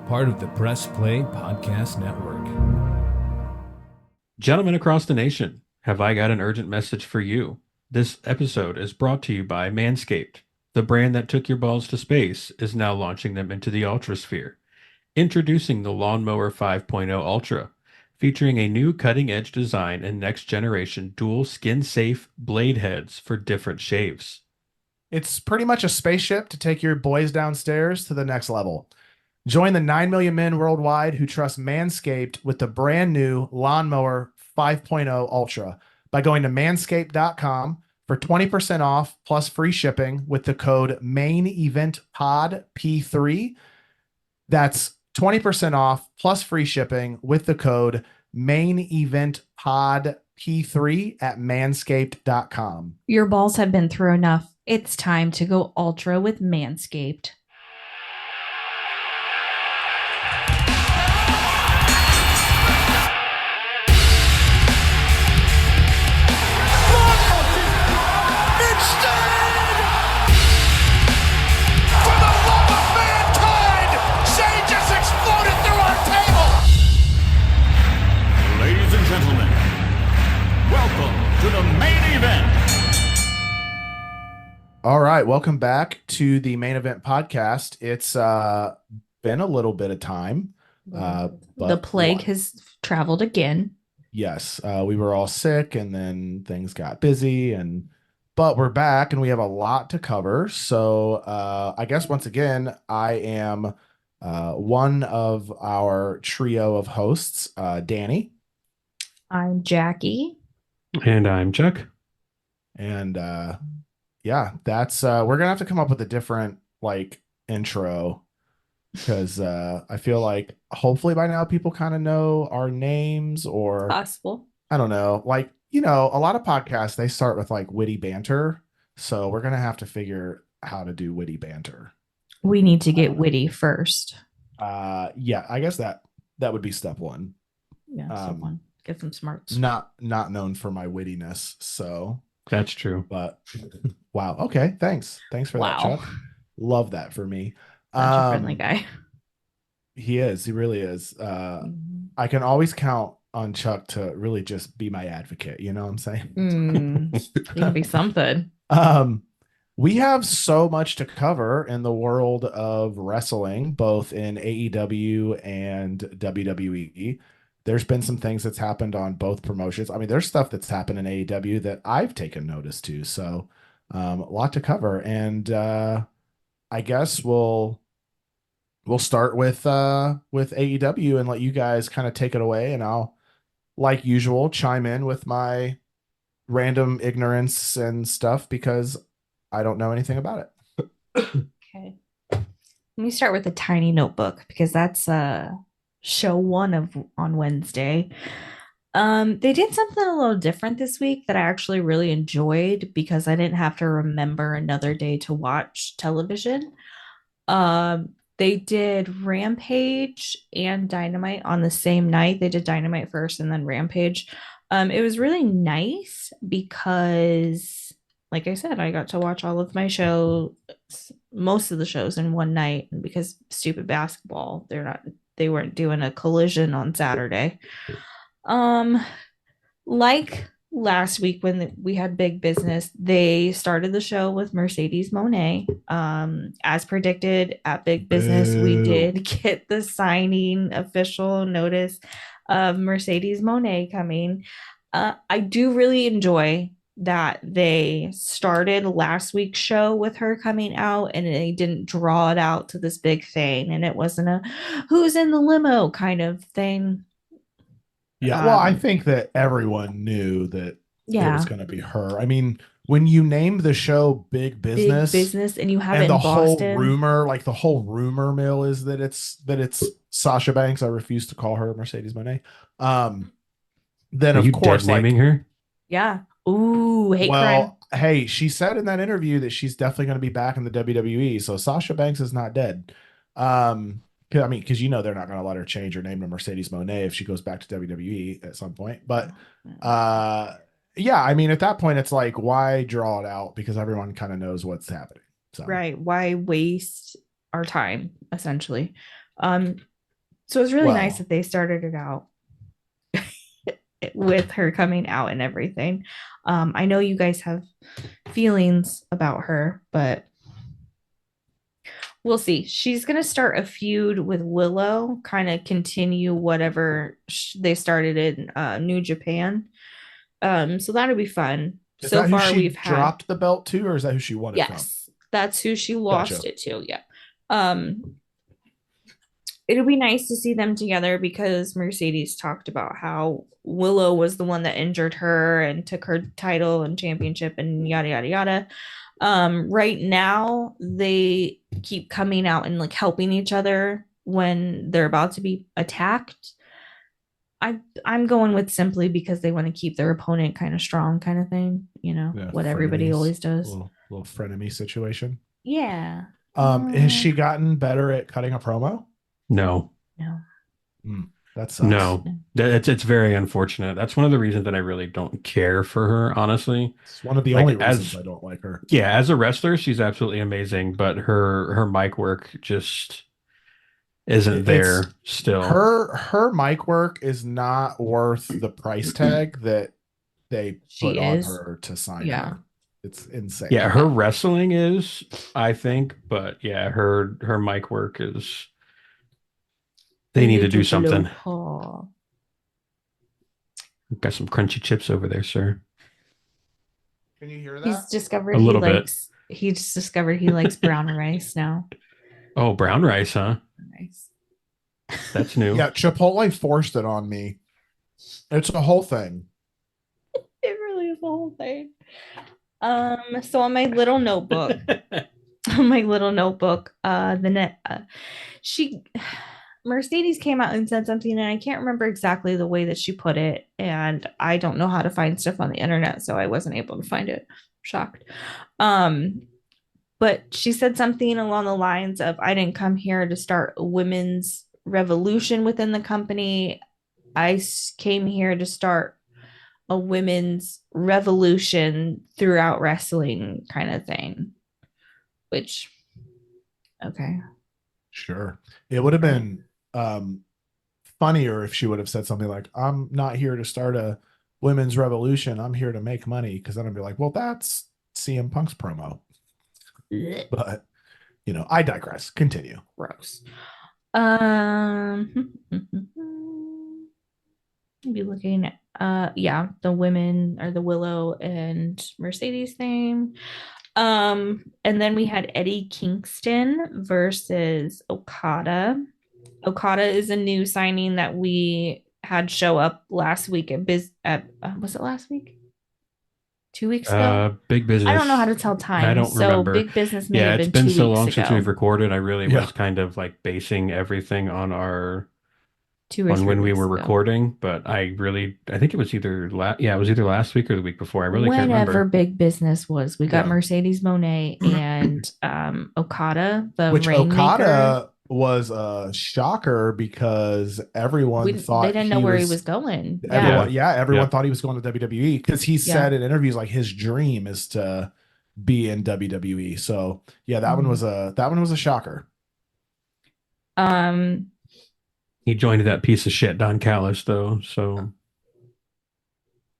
part of the Press Play Podcast Network. Gentlemen across the nation, have I got an urgent message for you? This episode is brought to you by Manscaped. The brand that took your balls to space is now launching them into the ultrasphere. Introducing the Lawnmower 5.0 Ultra, featuring a new cutting-edge design and next-generation dual skin-safe blade heads for different shaves. It's pretty much a spaceship to take your boys downstairs to the next level. Join the 9 million men worldwide who trust Manscaped with the brand new Lawnmower 5.0 Ultra by going to manscaped.com for 20% off plus free shipping with the code MAINEVENTPOD-P3. That's 20% off plus free shipping with the code MAINEVENTPOD-P3 at manscaped.com. Your balls have been through enough. It's time to go ultra with Manscaped. All right, welcome back to the Main Event Podcast. It's been a little bit of time. But the plague has traveled again. Yes, we were all sick and then things got busy, but we're back and we have a lot to cover. So I guess once again, I am one of our trio of hosts, Danny. I'm Jackie. And I'm Chuck. And yeah, that's we're gonna have to come up with a different intro because I feel like hopefully by now people kind of know our names, or Possible. I don't know, a lot of podcasts they start with witty banter, so we're gonna have to figure how to do witty banter. We need to get witty first. Yeah, I guess that would be step one. Yeah, step one. Get some smarts. Not known for my wittiness, so that's true. But wow. Okay. Thanks for that, Chuck. Love that for me. Such a friendly guy. He is. He really is. I can always count on Chuck to really just be my advocate. You know what I'm saying? It'll be something. We have so much to cover in the world of wrestling, both in AEW and WWE. There's been some things that's happened on both promotions. I mean, there's stuff that's happened in AEW that I've taken notice to. So a lot to cover. And I guess we'll start with AEW and let you guys kind of take it away. And I'll, like usual, chime in with my random ignorance and stuff because I don't know anything about it. Okay. Let me start with a tiny notebook because that's show one on Wednesday. They did something a little different this week that I actually really enjoyed because I didn't have to remember another day to watch television. They did Rampage and Dynamite on the same night. They did Dynamite first and then Rampage. It was really nice because, like I said, I got to watch all of my shows, most of the shows in one night, because stupid basketball, they weren't doing a collision on Saturday. Like last week when we had Big Business, they started the show with Mercedes Monet. As predicted at Big Business, we did get the signing official notice of Mercedes Monet coming. I do really enjoy that they started last week's show with her coming out and they didn't draw it out to this big thing, and it wasn't a who's in the limo kind of thing. Yeah, well, I think that everyone knew that it was going to be her. I mean, when you named the show Big Business, and you have and it in the Boston, whole rumor mill is that it's Sasha Banks. I refuse to call her Mercedes Monet. Then Are of you course, dead naming her? Yeah. Ooh, hate crime. Hey, she said in that interview that she's definitely going to be back in the WWE. So Sasha Banks is not dead. I mean, because they're not going to let her change her name to Mercedes Monet if she goes back to WWE at some point. But yeah, I mean, at that point, it's like, why draw it out? Because everyone kind of knows what's happening. So Right. Why waste our time, essentially? So it was really nice Well, that they started it out with her coming out and everything. I know you guys have feelings about her, but we'll see. She's going to start a feud with Willow, kind of continue whatever they started in New Japan. So that'll be fun. is So that who far, she we've had, dropped the belt to, or is that who she won it from? yes, that's who she Gotcha. lost it to. Yeah. Um, it'll be nice to see them together because Mercedes talked about how Willow was the one that injured her and took her title and championship and yada yada yada. Right now they keep coming out and like helping each other when they're about to be attacked. I'm going with simply because they want to keep their opponent kind of strong, kind of thing. Yeah, What everybody frenemies, always does. little frenemy situation. Yeah. Has she gotten better at cutting a promo? No, No. That sucks. no, it's very unfortunate. That's one of the reasons that I really don't care for her, honestly. It's one of the Like, only reasons I don't like her. Yeah, as a wrestler, she's absolutely amazing, but her mic work just isn't It's there still. her mic work is not worth the price tag that they She put on is. her to sign Yeah. her. It's insane. Yeah, her wrestling is, I think, but yeah, her mic work is. They need to do something. Got some crunchy chips over there, sir. Can you hear that? He's discovered A little bit. He just discovered he likes brown rice now. Oh, brown rice, huh? Rice. That's new. Yeah, Chipotle forced it on me. It's a whole thing. It really is the whole thing. So on my little notebook, she Mercedes came out and said something, and I can't remember exactly the way that she put it, and I don't know how to find stuff on the internet, so I wasn't able to find it. Shocked. But she said something along the lines of, I didn't come here to start a women's revolution within the company. I came here to start a women's revolution throughout wrestling kind of thing. Which, okay. Sure. It would have been funnier if she would have said something like, I'm not here to start a women's revolution. I'm here to make money. Because then I'd be like, well, that's CM Punk's promo. But, I digress. Continue. Gross. Be looking at the women or the Willow and Mercedes thing. And then we had Eddie Kingston versus Okada. Okada is a new signing that we had show up last week was it last week? 2 weeks ago? Big Business. I don't know how to tell time. I don't remember. Big Business may have it's been been 2 so weeks long ago. since we've recorded. I really Yeah. was kind of like basing everything on our 2 or 3 on when we weeks were ago. recording, but I think it was either last week or the week before. I really can't Whenever remember. Big Business was, we got Yeah. Mercedes Monet and Okada, the Which Rainmaker. Okada was a shocker because everyone thought they didn't know where he was going. Everyone thought he was going to WWE because he said in interviews like his dream is to be in WWE. So yeah, that one was a shocker. He joined that piece of shit Don Callis though, so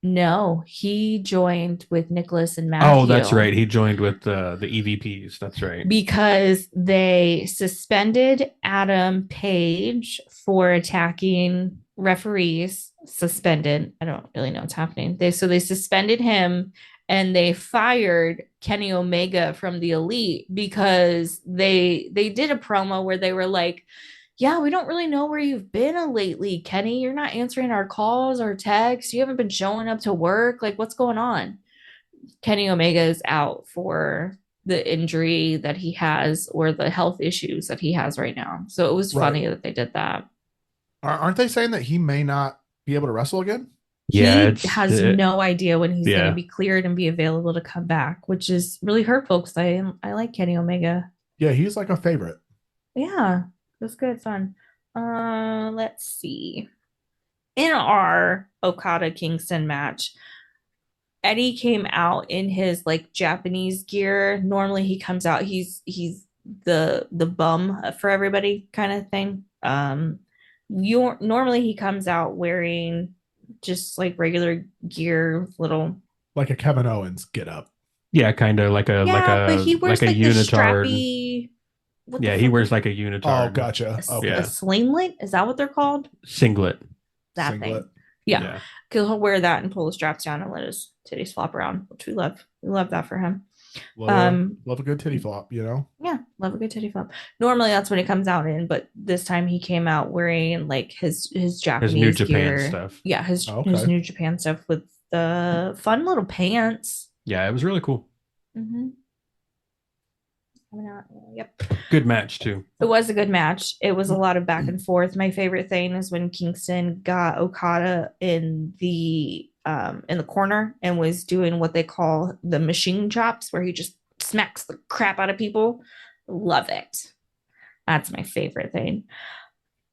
no, he joined with Nicholas and Matthew. Oh, that's right. He joined with the EVPs. That's right. Because they suspended Adam Page for attacking referees. Suspended. I don't really know what's happening. They suspended him and they fired Kenny Omega from the Elite because they did a promo where they were like, yeah, we don't really know where you've been lately, Kenny. You're not answering our calls or texts. You haven't been showing up to work. Like, what's going on? Kenny Omega is out for the injury that he has or the health issues that he has right now. So it was funny that they did that. Aren't they saying that he may not be able to wrestle again? Yeah, he has no idea when he's going to be cleared and be available to come back, which is really hurtful because I like Kenny Omega. Yeah, he's like a favorite. Yeah. It was good fun. Let's see. In our Okada Kingston match, Eddie came out in his like Japanese gear. Normally he comes out, he's the bum for everybody kind of thing. normally he comes out wearing just like regular gear, little. Like a Kevin Owens get up. Yeah, kind of like a But he wears like a like the unitard. strappy. What the Yeah, he fuck wears is like a Oh, unitard gotcha. a Okay. slinglet? Is that what they're called? singlet. That Singlet. thing. Yeah. Because he'll wear that and pull the straps down and let his titties flop around, which we love. We love that for him. Love a good titty flop, you know? Yeah, love a good titty flop. Normally that's what he comes out in, but this time he came out wearing like his Japanese New Japan gear. stuff. Yeah, his Okay. New Japan stuff with the fun little pants. Yeah, it was really cool. Mm-hmm. Yep. Good match too. It was a good match. It was a lot of back and forth. My favorite thing is when Kingston got Okada in the corner and was doing what they call the machine chops, where he just smacks the crap out of people. Love it. That's my favorite thing.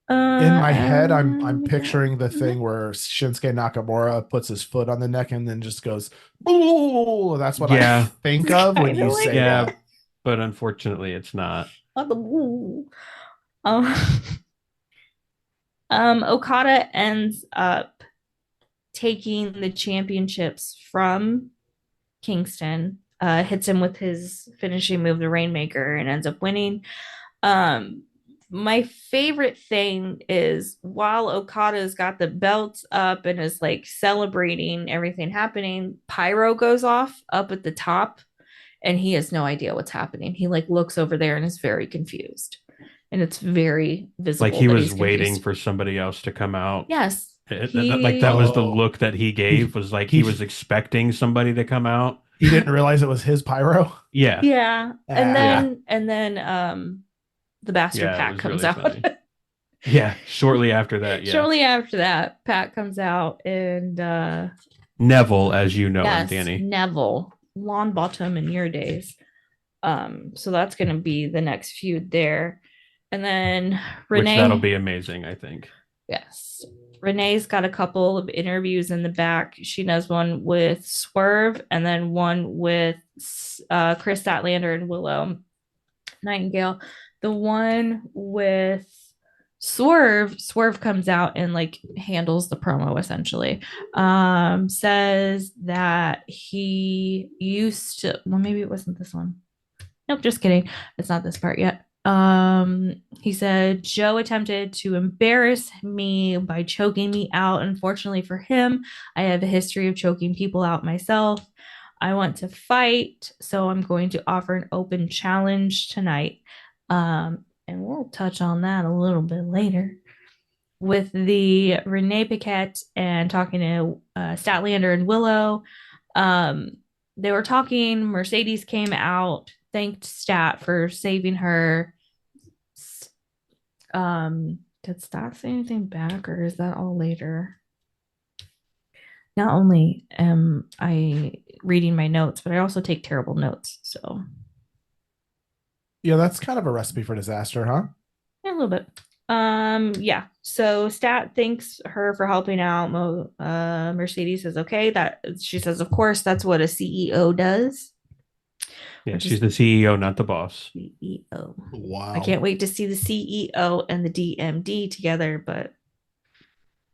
In my head, I'm picturing the thing where Shinsuke Nakamura puts his foot on the neck and then just goes, "Ooh!" That's what I think of when you say that. But unfortunately, it's not. Okada ends up taking the championships from Kingston, hits him with his finishing move, the Rainmaker, and ends up winning. My favorite thing is while Okada's got the belts up and is like celebrating everything happening, pyro goes off up at the top and he has no idea what's happening. He like looks over there and is very confused. And it's very visible. Like he was waiting for somebody else to come out. Yes. That was the look that he gave, was like he was expecting somebody to come out. He didn't realize it was his pyro. Yeah. Yeah. And then the bastard Pat comes really out. Yeah. Shortly after that. Yeah. Shortly after that, Pat comes out and Neville, as you know him, Danny. Neville. Lawn bottom in your days. So that's gonna be the next feud there. And then Renee. Which that'll be amazing, I think. Yes. Renee's got a couple of interviews in the back. She does one with Swerve and then one with Chris Statlander and Willow Nightingale. The one with Swerve comes out and like handles the promo essentially. Says that he used to, well, maybe it wasn't this one. Nope, just kidding. It's not this part yet. He said Joe attempted to embarrass me by choking me out. Unfortunately for him, I have a history of choking people out myself. I want to fight, so I'm going to offer an open challenge tonight. And we'll touch on that a little bit later. With the Renee Paquette and talking to Statlander and Willow, they were talking. Mercedes came out, thanked Stat for saving her. Did Stat say anything back, or is that all later? Not only am I reading my notes, but I also take terrible notes. So yeah, that's kind of a recipe for disaster, huh? Yeah, a little bit. Yeah. So Stat thanks her for helping out. Mercedes says okay. That she says, of course, that's what a CEO does. Yeah, she's the CEO, not the boss. CEO. Wow. I can't wait to see the CEO and the DMD together, but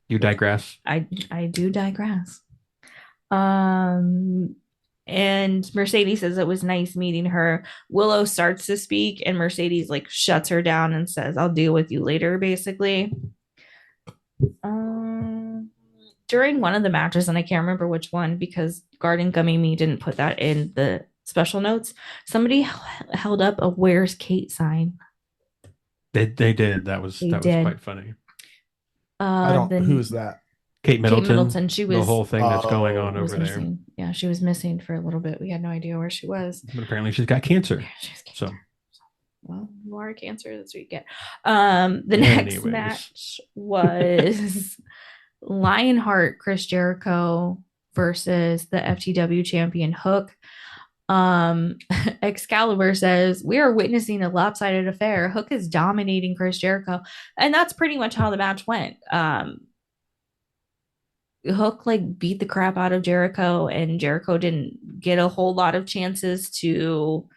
you digress. I do digress. And Mercedes says it was nice meeting her. Willow starts to speak and Mercedes like shuts her down and says, I'll deal with you later, basically. During one of the matches, and I can't remember which one because Garden Gummy Me didn't put that in the special notes, somebody held up a "Where's Kate" sign. They did. That was quite funny. I don't. Who's that? Kate Middleton. Kate Middleton. She was the whole thing that's going on over there. Missing. Yeah, she was missing for a little bit. We had no idea where she was. But apparently, she's got cancer. Yeah, she's cancer. So, well, more cancer. That's what you get. The next match was Lionheart Chris Jericho versus the FTW champion Hook. Excalibur says we are witnessing a lopsided affair. Hook is dominating Chris Jericho, and that's pretty much how the match went. Hook like beat the crap out of Jericho, and Jericho didn't get a whole lot of chances to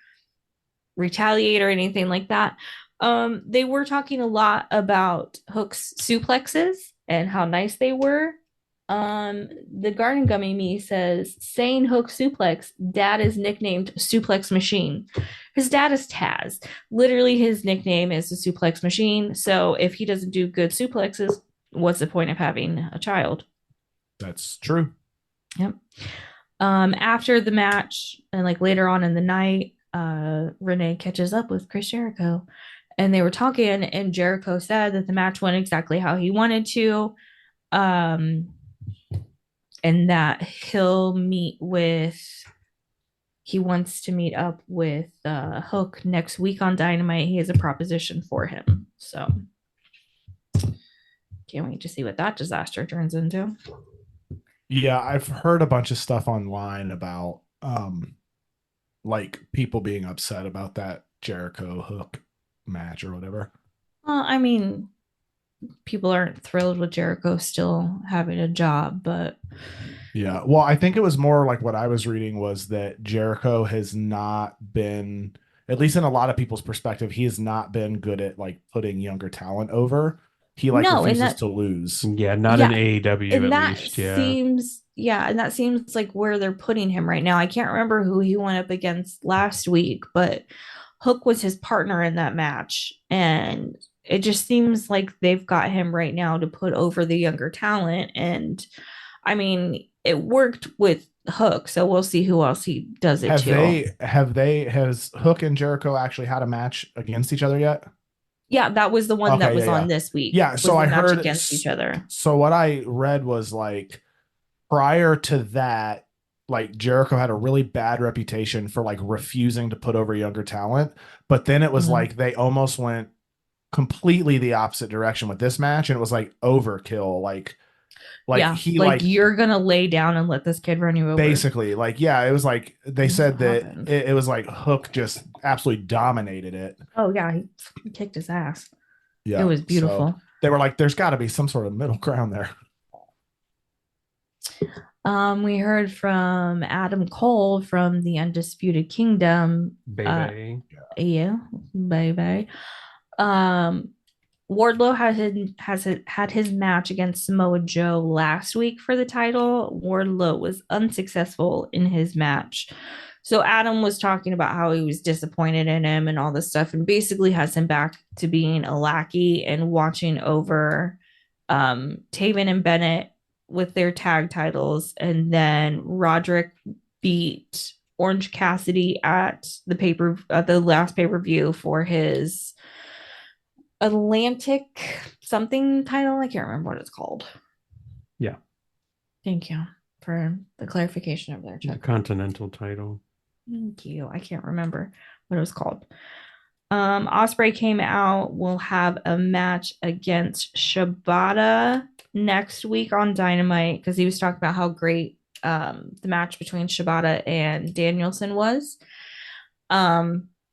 retaliate or anything like that. They were talking a lot about Hook's suplexes and how nice they were. The Garden Gummy Me says, saying Hook suplex, dad is nicknamed Suplex Machine. His dad is Taz. Literally, his nickname is the Suplex Machine. So if he doesn't do good suplexes, what's the point of having a child? That's true. Yep. After the match and like later on in the night, Renee catches up with Chris Jericho and they were talking, and Jericho said that the match went exactly how he wanted to. And that he wants to meet up with Hook next week on Dynamite. He has a proposition for him. So can't wait to see what that disaster turns into. Yeah, I've heard a bunch of stuff online about like people being upset about that Jericho Hook match or whatever. I mean, people aren't thrilled with Jericho still having a job, but yeah. Well, I think it was more like what I was reading was that Jericho has not been, at least in a lot of people's perspective, he has not been good at like putting younger talent over. He like no, refuses to lose. Yeah, not in AEW and at that least. Yeah. seems and that seems like where they're putting him right now. I can't remember who he went up against last week, but Hook was his partner in that match, and it just seems like they've got him right now to put over the younger talent. And I mean, it worked with Hook, so we'll see who else he does it Has Hook and Jericho actually had a match against each other yet? Yeah, that was the one that was on this week. Yeah, so I heard against each other. So what I read was like prior to that, like Jericho had a really bad reputation for like refusing to put over younger talent, but then it was like they almost went completely the opposite direction with this match, and it was like overkill. Like he like you're gonna lay down and let this kid run you over. Basically, like it was like they said that it was like Hook just absolutely dominated it. Oh yeah, he kicked his ass. Yeah, it was beautiful. So they were like, "There's got to be some sort of middle ground there." We heard from Adam Cole from the Undisputed Kingdom. Baby. Yeah, baby. Wardlow had his match against Samoa Joe last week for the title. Wardlow was unsuccessful in his match. So Adam was talking about how he was disappointed in him and all this stuff, and basically has him back to being a lackey and watching over Taven and Bennett with their tag titles. And then Roderick beat Orange Cassidy at the last pay-per-view for his Atlantic something title. I can't remember what it's called. Yeah. Thank you for the clarification of there, Chuck. The Continental title. Thank you. I can't remember what it was called. Ospreay came out. We'll have a match against Shibata next week on Dynamite, because he was talking about how great the match between Shibata and Danielson was.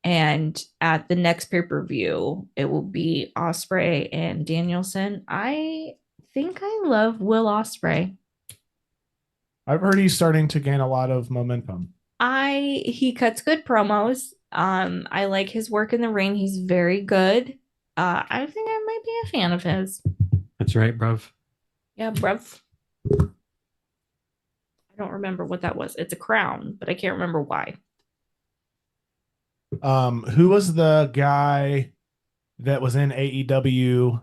And at the next pay-per-view, it will be Ospreay and Danielson. I think I love Will Ospreay. I've heard he's starting to gain a lot of momentum. He cuts good promos. I like his work in the ring. He's very good. I think I might be a fan of his. That's right, bruv. Yeah, bruv. I don't remember what that was. It's a crown, but I can't remember why. Who was the guy that was in AEW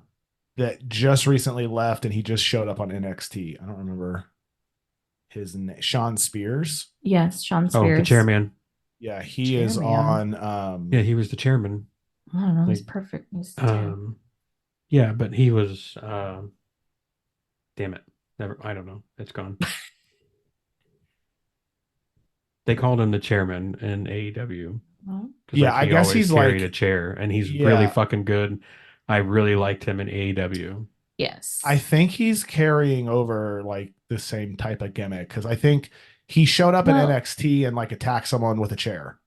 that just recently left and he just showed up on NXT? I don't remember his name. Sean Spears? Yes, Sean Spears. Oh, the chairman. Yeah, he is on yeah, he was the chairman. I don't know, he's perfect. Yeah, but he was damn it. I don't know. It's gone. They called him the chairman in AEW. Yeah, I guess he's carried like a chair, and he's really fucking good. I really liked him in AEW. Yes, I think he's carrying over like the same type of gimmick, because I think he showed up in NXT and like attacked someone with a chair.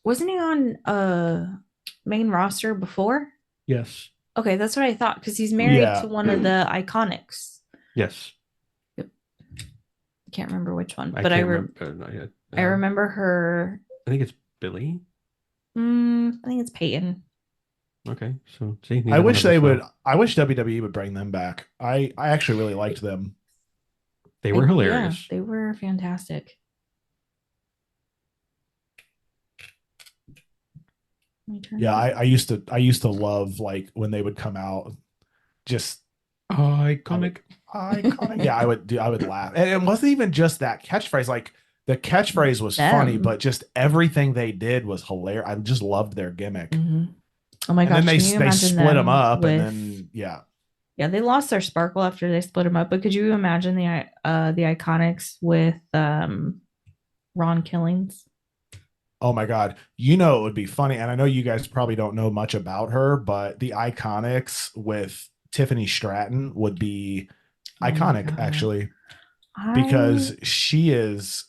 Wasn't he on main roster before? Yes. Okay, that's what I thought, because he's married to one of the Iconics. Yes. Yep. I can't remember which one, but I remember her. I think it's Billy. I think it's Peyton. Okay, so see, I neither one wish of they us would. know. I wish WWE would bring them back. I actually really liked them. They were Yeah, hilarious. they were fantastic. My turn. Yeah, I used to love like when they would come out. Just I would Iconic. iconic. Yeah, I would laugh. And it wasn't even just that catchphrase. Like the catchphrase was funny, Them. but just everything they did was hilarious. I just loved their gimmick. Mhm. Oh my And then gosh, they can you they imagine split them them up, and with then yeah. yeah, they lost their sparkle after they split them up, but could you imagine the Iconics with Ron Killings? Oh my God. It would be funny. And I know you guys probably don't know much about her, but the Iconics with Tiffany Stratton would be Oh my iconic, god. actually, I because she's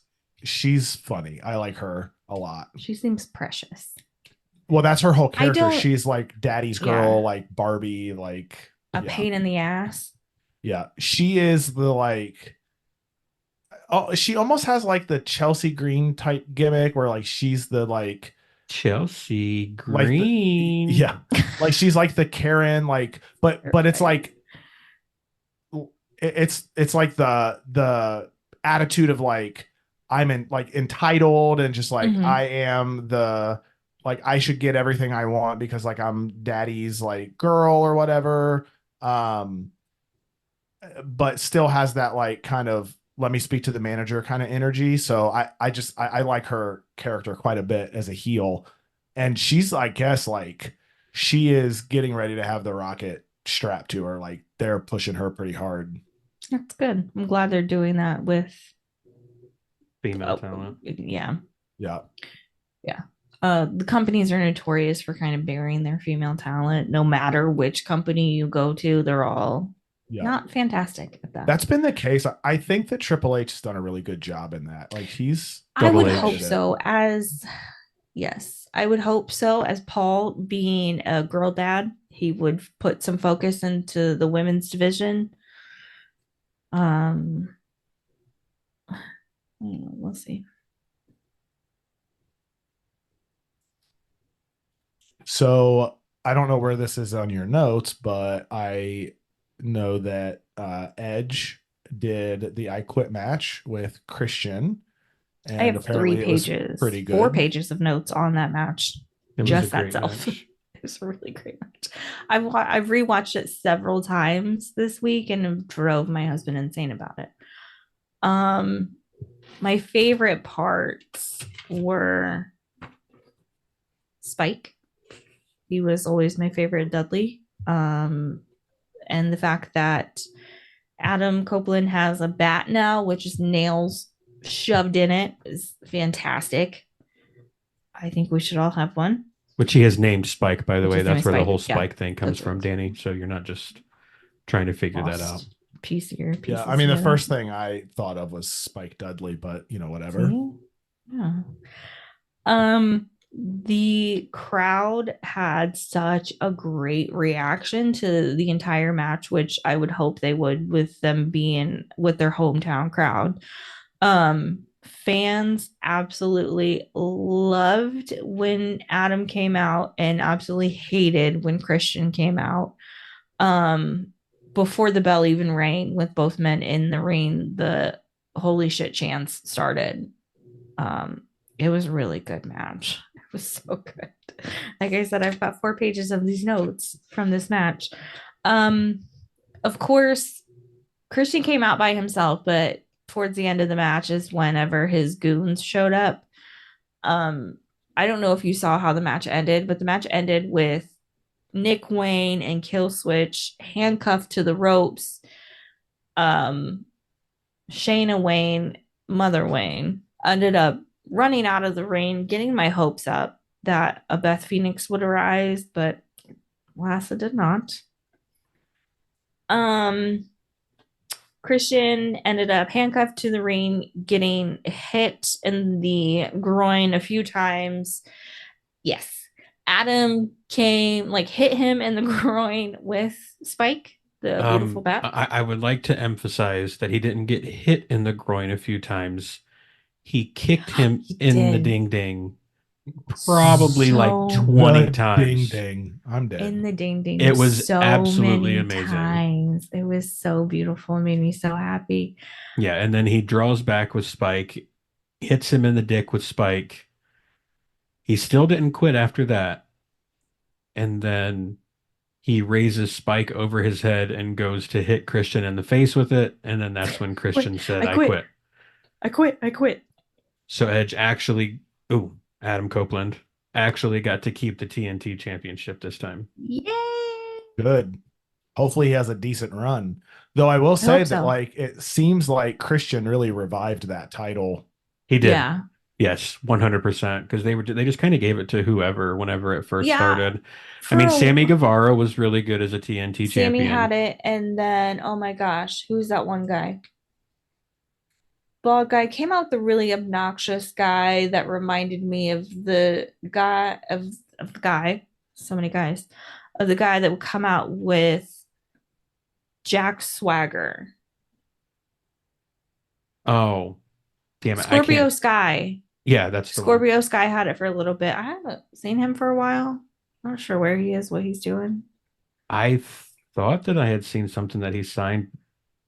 funny. I like her a lot. She seems precious. Well, that's her whole I character. don't She's like daddy's yeah, girl, like Barbie, like a yeah. pain in the ass. Yeah. She is the like oh, she almost has like the Chelsea Green type gimmick where like she's the Chelsea like the Green. yeah, like she's like the Karen, like but it's like it's like the attitude of like I'm in like entitled and just like Mhm. I am the like I should get everything I want because like I'm daddy's like girl or whatever. Um but still has that like kind of let me speak to the manager kind of energy. So I like her character quite a bit as a heel. And she's I guess like she is getting ready to have the rocket strapped to her. Like they're pushing her pretty hard. That's good. I'm glad they're doing that with Female talent. yeah. Yeah. Yeah. The companies are notorious for kind of burying their female talent. No matter which company you go to, they're all Yeah. not fantastic at that. That's been the case. I think that Triple H has done a really good job in that. Like he's I would Double H. hope so. Yes, I would hope so. As Paul being a girl dad, he would put some focus into the women's division. Um, we'll see. So I don't know where this is on your notes, but I know that Edge did the I Quit match with Christian, I and have three apparently it was pages, pretty 4 good. pages of notes on that match. It was Just a that great self. match. It was a really great match. I've rewatched it several times this week and it drove my husband insane about it. My favorite parts were Spike. He was always my favorite Dudley. And the fact that Adam Copeland has a bat now, which is nails shoved in it, is fantastic. I think we should all have one. Which he has named Spike, by the Which way. is That's named where the Spike. whole Yeah. Spike thing comes from, Danny. So you're not just trying to figure that out. Piece here, pieces Yeah, I mean the together. first thing I thought of was Spike Dudley, but whatever. See? Yeah. The crowd had such a great reaction to the entire match, which I would hope they would with them being with their hometown crowd. Fans absolutely loved when Adam came out and absolutely hated when Christian came out. Before the bell even rang with both men in the ring, the holy shit chants started. It was a really good match. It was so good. Like I said, I've got 4 pages of these notes from this match. Of course, Christian came out by himself, but towards the end of the match is whenever his goons showed up. I don't know if you saw how the match ended, but the match ended with Nick Wayne and Killswitch handcuffed to the ropes. Shayna Wayne, Mother Wayne, ended up running out of the ring, getting my hopes up that a Beth Phoenix would arise, but alas, it did not. Christian ended up handcuffed to the ring, getting hit in the groin a few times. Yes. Adam came, like, hit him in the groin with Spike, the beautiful bat. I would like to emphasize that he didn't get hit in the groin a few times. He kicked him in the ding ding probably like So 20 The times. Ding ding. I'm dead. in the ding ding. It was so absolutely many amazing. times. It was so beautiful. It made me so happy. Yeah, and then he draws back with Spike, hits him in the dick with Spike. He still didn't quit after that. And then he raises Spike over his head and goes to hit Christian in the face with it. And then that's when Christian Quit. said, I I quit. quit. I quit. I quit. So Edge actually, Adam Copeland actually got to keep the TNT championship this time. Yay! Good. Hopefully he has a decent run. Though I will I say hope that so. like it seems like Christian really revived that title. He did. Yeah. Yes, 100%. Because they just kind of gave it to whoever whenever it first Yeah. started. I mean, Sammy Guevara was really good as a TNT Sammy champion. had it, and then oh my gosh, who's that one guy? Bald guy came out with a really obnoxious guy that reminded me of the guy of the guy, so many guys, of the guy that would come out with Jack Swagger. Oh, damn it. I Scorpio can't. Sky. Yeah, that's the one. Scorpio Sky had it for a little bit. I haven't seen him for a while. Not sure where he is, what he's doing. I thought that I had seen something that he signed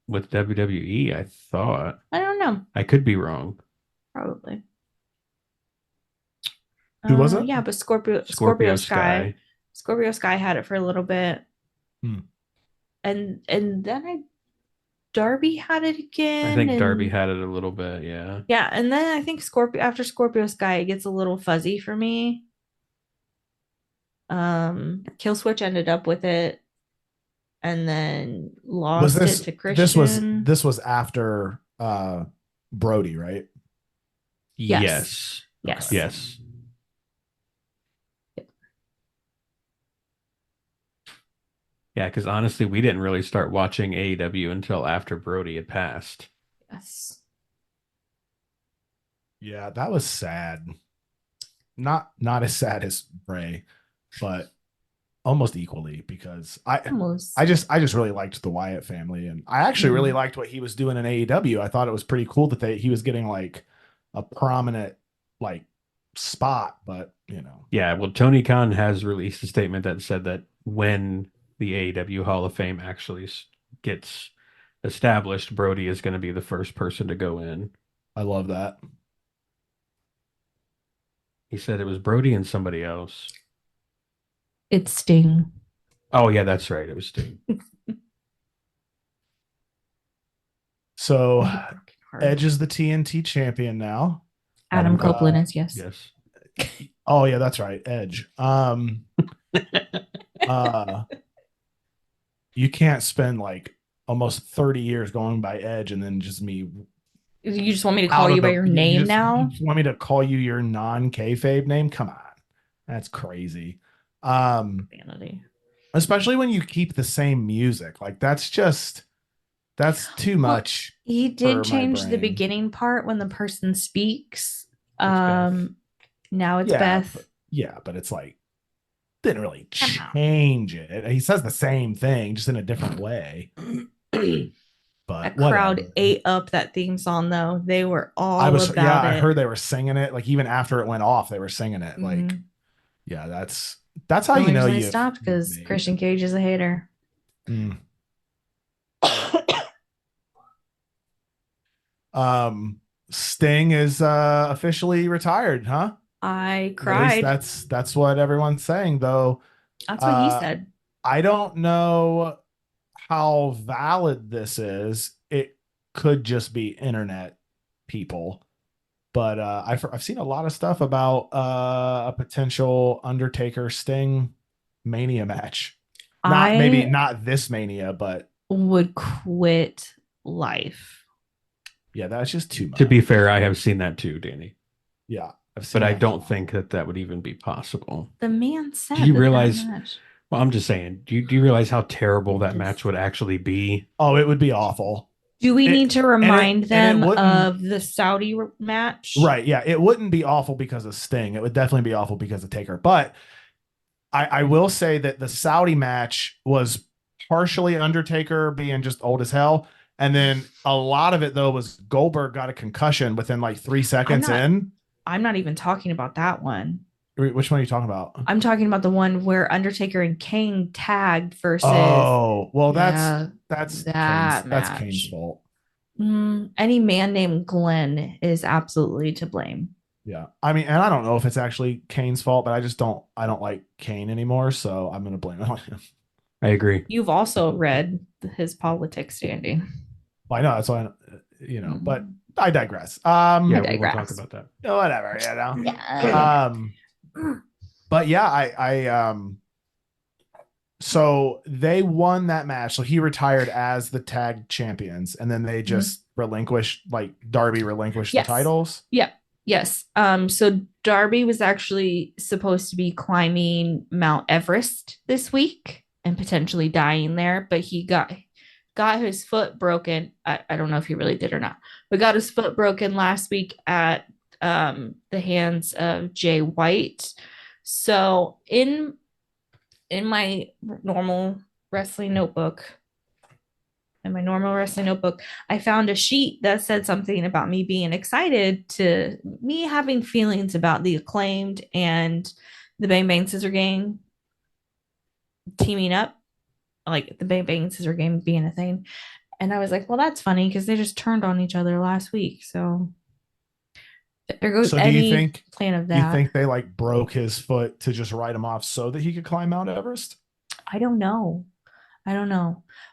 with WWE. I thought. I don't know. I could be wrong. Probably. Who was it? Yeah, but Scorpio Scorpio Sky. Scorpio Sky had it for a little bit. Hmm. And then Darby had it again. I think Darby and- had it a little bit, yeah. Yeah, and then I think after Scorpio Sky, it gets a little fuzzy for me. Killswitch ended up with it and then Was lost this it to Christian. this was after Brody, right? Yes. Yes. Yes. Yeah, because honestly, we didn't really start watching AEW until after Brody had passed. Yes. Yeah, that was sad. Not as sad as Bray, but almost equally because Almost. I just really liked the Wyatt family, and I actually really liked what he was doing in AEW. I thought it was pretty cool that he was getting like a prominent like spot, but you know. Yeah, well, Tony Khan has released a statement that said that when the AEW Hall of Fame actually gets established, Brody is going to be the first person to go in. I love that. He said it was Brody and somebody else. It's Sting. Oh, yeah, that's right. It was Sting. So Edge is the TNT champion now. Adam Copeland is, yes. Yes. Oh yeah, that's right. Edge. You can't spend like almost 30 years going by Edge and then just me. You just want me to call you by your name now? You just want me to call you your non-kayfabe name? Come on. That's crazy. Vanity. Especially when you keep the same music. Like that's too much. He for did my change the brain. beginning part when the person speaks. Beth. Now it's Yeah, Beth. But it's like didn't really change it. He says the same thing, just in a different way. But That crowd whatever. ate up that theme song, though. They were all about it. I heard they were singing it. Like even after it went off, they were singing it. Like, yeah, that's how The you only know reason you they stopped because made Christian Cage is a hater. it. Sting is officially retired, huh? I At least cried. that's what everyone's saying, though. That's what he said. I don't know how valid this is. It could just be internet people, but I've seen a lot of stuff about a potential Undertaker Sting Mania match. Maybe not this Mania, but would quit life. yeah, that's just too much. To be fair, I have seen that too, Danny. Yeah, but I don't think that would even be possible. The man said. Do you realize? Well, I'm just saying. Do you realize how terrible that match would actually be? Oh, it would be awful. Do we need to remind them wouldn't- of the Saudi match? Right. Yeah. It wouldn't be awful because of Sting. It would definitely be awful because of Taker. But I will say that the Saudi match was partially Undertaker being just old as hell. And then a lot of it, though, was Goldberg got a concussion within like 3 seconds in. I'm not even talking about that one. Which one are you talking about? I'm talking about the one where Undertaker and Kane tagged versus Oh, well, yeah, that's that Kane's match. fault. Any man named Glenn is absolutely to blame. Yeah. I mean, and I don't know if it's actually Kane's fault, but I don't like Kane anymore, so I'm gonna blame it on him. I agree. You've also read his politics standing. Well, I know that's why but I digress. Yeah, I we will talk digress. about that. Whatever, Yeah. But yeah, so they won that match. So he retired as the tag champions, and then they just relinquished, like Darby relinquished the Yes. titles. Yeah. Yes. So Darby was actually supposed to be climbing Mount Everest this week and potentially dying there, but he got his foot broken. I don't know if he really did or not, but got his foot broken last week at the hands of Jay White. So in my normal wrestling notebook, I found a sheet that said something about me being excited to me having feelings about the Acclaimed and the Bang Bang Scissor Gang teaming up, like the Bang Bang Scissor Gang being a thing. And I was like, well, that's funny because they just turned on each other last week. So there goes So do any you think plan of you that. think they like broke his foot to just write him off so that he could climb Mount Everest? I don't know.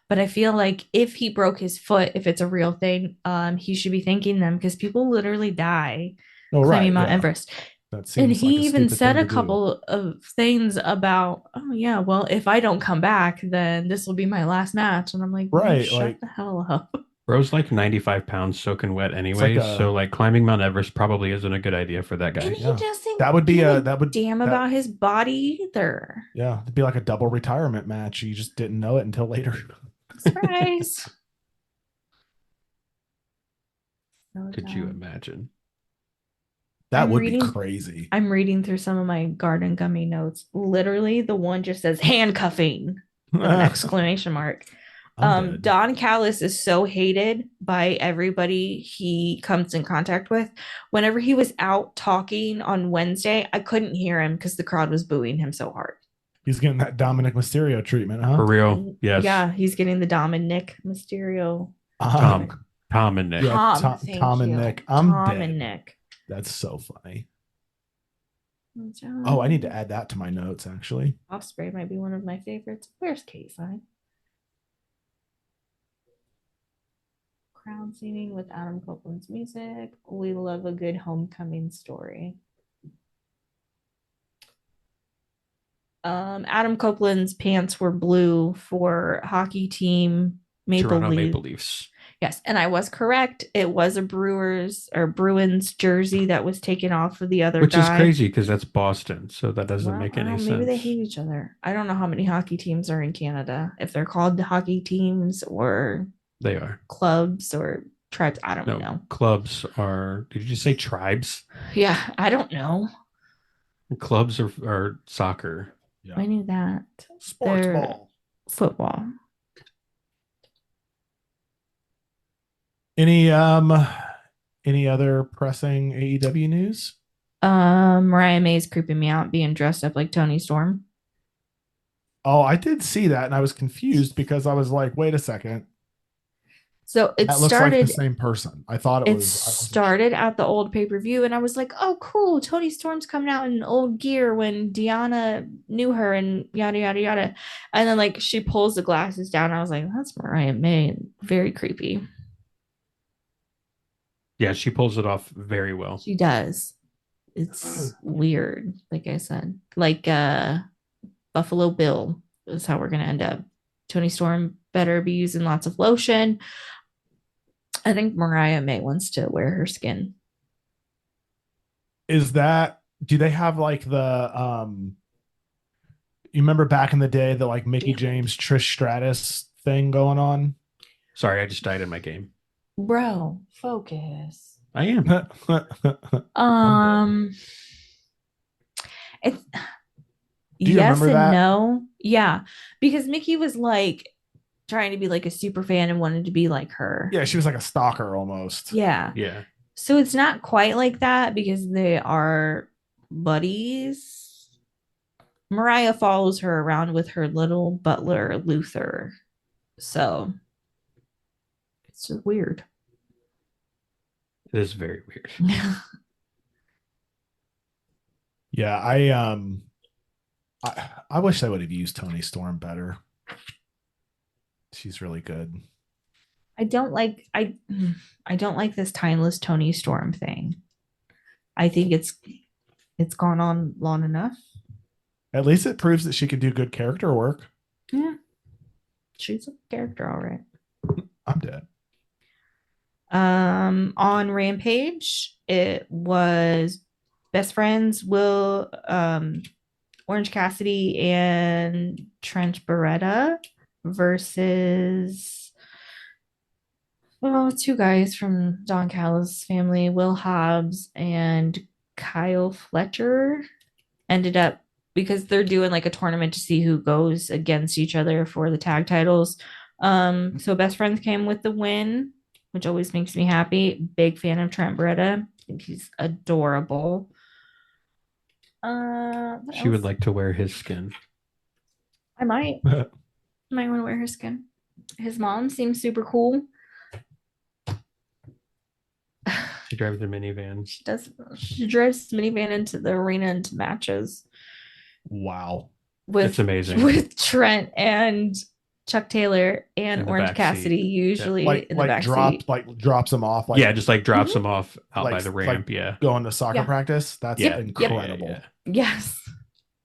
But I feel like if he broke his foot, if it's a real thing, he should be thanking them because people literally die Oh, climbing right. Mount Yeah. Everest. That And seems like he a even stupid said thing a to do. couple of things about, oh yeah, well, if I don't come back, then this will be my last match. And I'm like, Right, shut like- the hell up. Bro's like 95 pounds soaking wet anyways, so like climbing Mount Everest probably isn't a good idea for that guy. And he Yeah. doesn't That would be give a- a that would- damn that- about his body either. Yeah, it'd be like a double retirement match. You just didn't know it until later. Surprise. So Could you dumb. imagine? That I'm would reading- be crazy. I'm reading through some of my garden gummy notes. Literally, the one just says handcuffing with an exclamation mark. I'm dead. Don Callis is so hated by everybody he comes in contact with. Whenever he was out talking on Wednesday, I couldn't hear him because the crowd was booing him so hard. He's getting that Dominic Mysterio treatment, huh? For real? Yes. Yeah, he's getting the Dominic Mysterio. Tom and Nick. Yeah, Thank Tom and you. Nick. I'm Tom dead. and Nick. That's so funny. Oh, I need to add that to my notes, actually. Osprey might be one of my favorites. Where's K-Side? Crowd singing with Adam Copeland's music. We love a good homecoming story. Adam Copeland's pants were blue for hockey team Toronto Maple Leafs. Yes, and I was correct. It was a Bruins jersey that was taken off of the other Which guy. is crazy because that's Boston, so that doesn't make any sense. Maybe they hate each other. I don't know how many hockey teams are in Canada. If they're called hockey teams or They are. clubs or tribes, I don't know. Clubs are. Did you just say tribes? Yeah, I don't know. Clubs are soccer. Yeah. I knew that. Sports They're ball. football. Any other pressing AEW news? Mariah May is creeping me out being dressed up like Tony Storm. Oh, I did see that, and I was confused because I was like, wait a second. So it That looks started like the same person. I thought it it was. started at the old pay-per-view and I was like, oh cool, Tony Storm's coming out in old gear when Deanna knew her and yada yada yada. And then like she pulls the glasses down. I was like, that's Mariah May. Very creepy. Yeah, she pulls it off very well. She does. It's weird, like I said. Like Buffalo Bill is how we're gonna end up. Tony Storm better be using lots of lotion. I think Mariah May wants to wear her skin. Do they have like the you remember back in the day the like Mickey James Trish Stratus thing going on? Sorry, I just died in my game. Bro, focus. I am. It's Do you yes remember and that? no. Yeah, because Mickey was like trying to be like a super fan and wanted to be like her. Yeah, she was like a stalker almost. Yeah. Yeah. So it's not quite like that because they are buddies. Mariah follows her around with her little butler, Luther. So it's just weird. It is very weird. Yeah, I wish I would have used Toni Storm better. She's really good. I don't like this timeless Toni Storm thing. I think it's gone on long enough. At least it proves that she can do good character work. Yeah. She's a character, all right. I'm dead. On Rampage, it was Best Friends, Orange Cassidy and Trent Beretta versus two guys from Don Callis' family, Will Hobbs and Kyle Fletcher. Ended up, because they're doing like a tournament to see who goes against each other for the tag titles. So Best Friends came with the win, which always makes me happy. Big fan of Trent Beretta. I think he's adorable. She would like to wear his skin. I might. Want to wear her skin. His mom seems super cool. She drives a minivan. She does. She drives the minivan into the arena into matches. Wow. It's amazing. With Trent and Chuck Taylor and Orange Cassidy usually in the back seat. Drops them off. Just like drops them off out by the ramp. Going to soccer practice. That's incredible. Yes.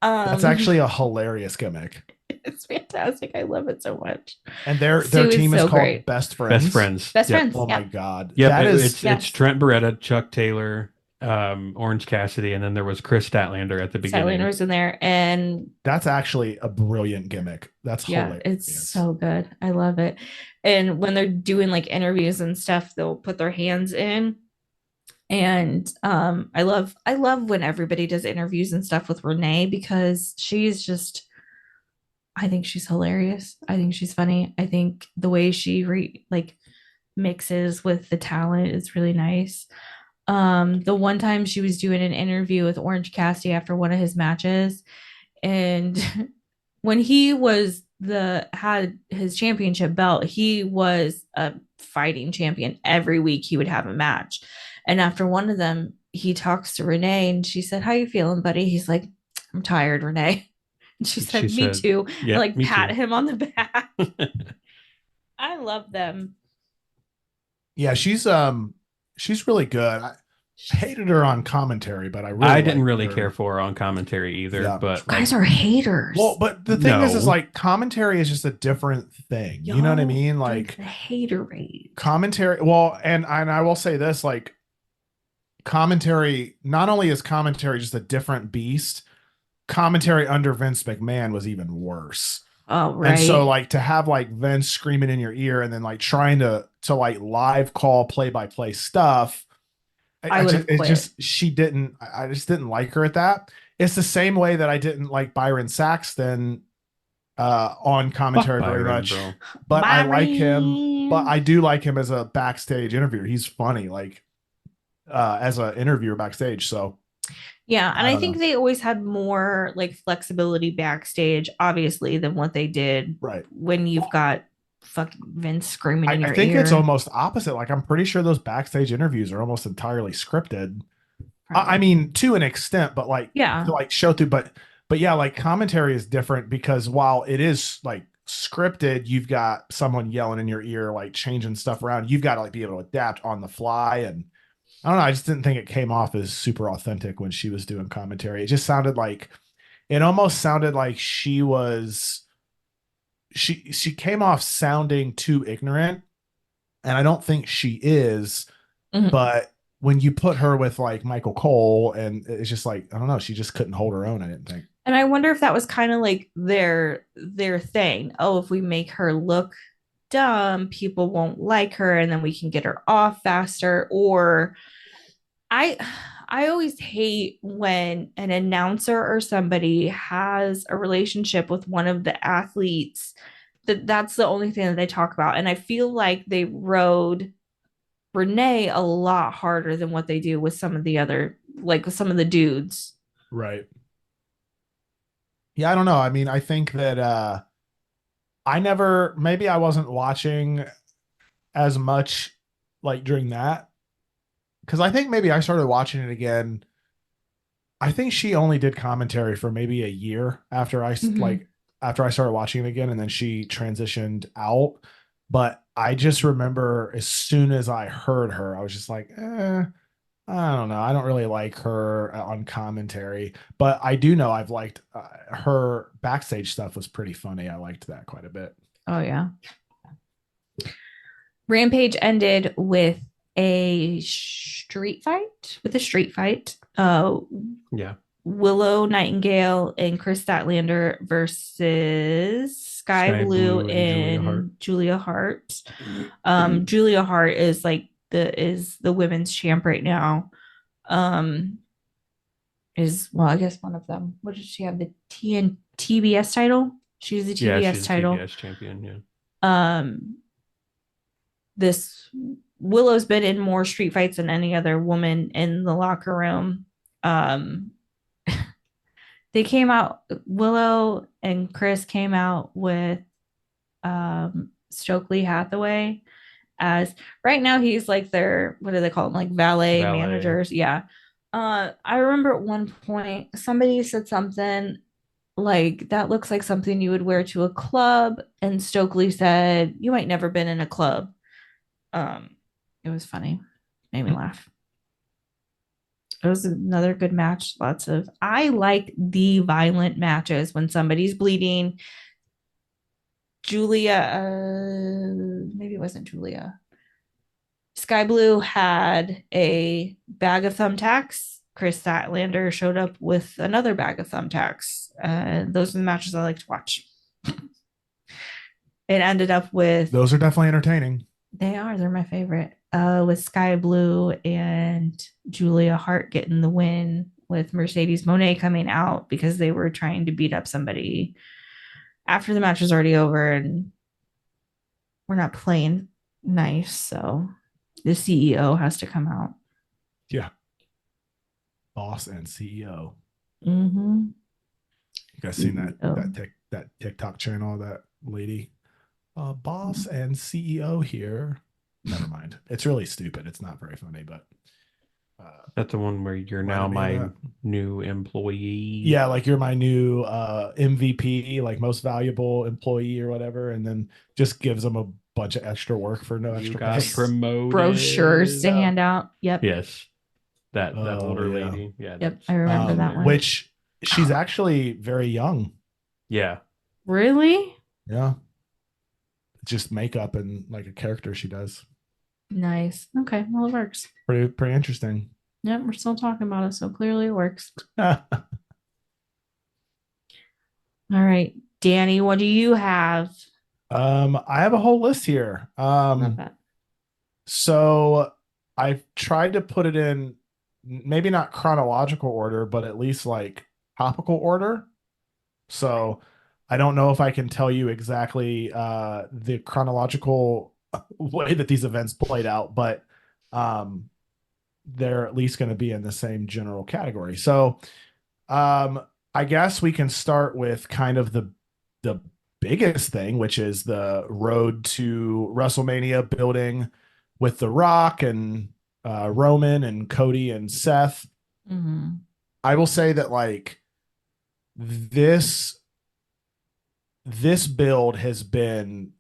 That's actually a hilarious gimmick. It's fantastic. I love it so much. And their team is called great. Best Friends. Best Friends. Oh my God. Yeah, it's Trent Beretta, Chuck Taylor, Orange Cassidy, and then there was Chris Statlander at the beginning. Statlander was in there, and that's actually a brilliant gimmick. That's hilarious. It's so good. I love it. And when they're doing like interviews and stuff, they'll put their hands in. And I love when everybody does interviews and stuff with Renee, because I think she's hilarious. I think she's funny. I think the way she mixes with the talent is really nice. The one time she was doing an interview with Orange Cassidy after one of his matches, and when he had his championship belt, he was a fighting champion. Every week he would have a match. And after one of them, he talks to Renee and she said, "How you feeling, buddy?" He's like, "I'm tired, Renee." And she said, "Me too." Yeah, and pat him on the back. I love them. Yeah, she's really good. I hated her on commentary, but I didn't really care for her on commentary either. Yeah. But guys are haters. Well, but the thing is like commentary is just a different thing. You know what I mean? Like the hater rate. Commentary. Well, and I will say this, like commentary, not only is commentary just a different beast, commentary under Vince McMahon was even worse. Oh, right. And so like to have like Vince screaming in your ear and then like trying to like live call play-by-play stuff. I just didn't like her at that. It's the same way that I didn't like Byron Saxton on commentary very much. Bro. But Byron. I like him, but I do like him as a backstage interviewer. He's funny, like as an interviewer backstage. So yeah, and I think they always had more like flexibility backstage, obviously, than what they did when you've got fucking Vince screaming in your ear. I think it's almost opposite. Like I'm pretty sure those backstage interviews are almost entirely scripted. I mean, to an extent, but like to like show through. But yeah, like commentary is different because while it is like scripted, you've got someone yelling in your ear, like changing stuff around. You've got to like be able to adapt on the fly. And I don't know. I just didn't think it came off as super authentic when she was doing commentary. It just sounded like she was. She came off sounding too ignorant, and I don't think she is. Mm-hmm. But when you put her with like Michael Cole, and it's just like I don't know, she just couldn't hold her own. I didn't think. And I wonder if that was kind of like their thing. Oh, if we make her look dumb, people won't like her, and then we can get her off faster. Or I always hate when an announcer or somebody has a relationship with one of the athletes, that's the only thing that they talk about. And I feel like they rode Renee a lot harder than what they do with some of the other, like some of the dudes. Right. Yeah, I don't know. I mean, I think that maybe I wasn't watching as much like during that, because I think maybe I started watching it again. I think she only did commentary for maybe a year after Mhm. after I started watching it again, and then she transitioned out. But I just remember as soon as I heard her, I was just like, I don't know. I don't really like her on commentary, but I do know I've liked her backstage stuff was pretty funny. I liked that quite a bit. Oh yeah. Rampage ended with a street fight. Yeah. Willow Nightingale and Chris Statlander versus Sky Sky Blue Blue and Julia Hart. and Julia Hart. Julia Hart is like the women's champ right now. Um, is well, I guess one of them. What did she have? The TBS title? She's the Yeah, TBS she's a title. TBS champion. Yeah. Um, this Willow's been in more street fights than any other woman in the locker room. Um, they came out, Willow and Chris came out with Stokely Hathaway as right now he's like their, what do they call them, like valet Valet. managers. Yeah. I remember at one point somebody said something like that looks like something you would wear to a club, and Stokely said, "You might never been in a club." It was funny, made me laugh. It was another good match. I like the violent matches when somebody's bleeding. Julia, maybe it wasn't Julia. Sky Blue had a bag of thumbtacks. Chris Statlander showed up with another bag of thumbtacks. Those are the matches I like to watch. It ended up with, Those are definitely entertaining. they're my favorite. With Sky Blue and Julia Hart getting the win, with Mercedes Monet coming out because they were trying to beat up somebody after the match was already over, and we're not playing nice. So the CEO has to come out. Yeah. Boss and CEO. Mm-hmm. You guys seen CEO. that TikTok channel, that lady? Boss and CEO here. Never mind. It's really stupid. It's not very funny, but That's the one where you're now reminded me of my that. new employee. Yeah, like you're my new MVP, like most valuable employee or whatever, and then just gives them a bunch of extra work for no You extra got pay. promoted. Brochures to hand out. Yep. Yes. That Oh older yeah. lady. Yeah. Yep. That's I remember that one. Which she's actually very young. Yeah. Really? Yeah. Just makeup and like a character she does. Nice. Okay. Well, it works. Pretty interesting. Yep. We're still talking about it. So clearly it works. All right. Danny, what do you have? I have a whole list here. Not bad. So I've tried to put it in maybe not chronological order, but at least like topical order. So I don't know if I can tell you exactly the chronological way that these events played out, but um, they're at least going to be in the same general category. So I guess we can start with kind of the biggest thing, which is the road to WrestleMania building with The Rock and Roman and Cody and Seth. Mm-hmm. I will say that like this build has been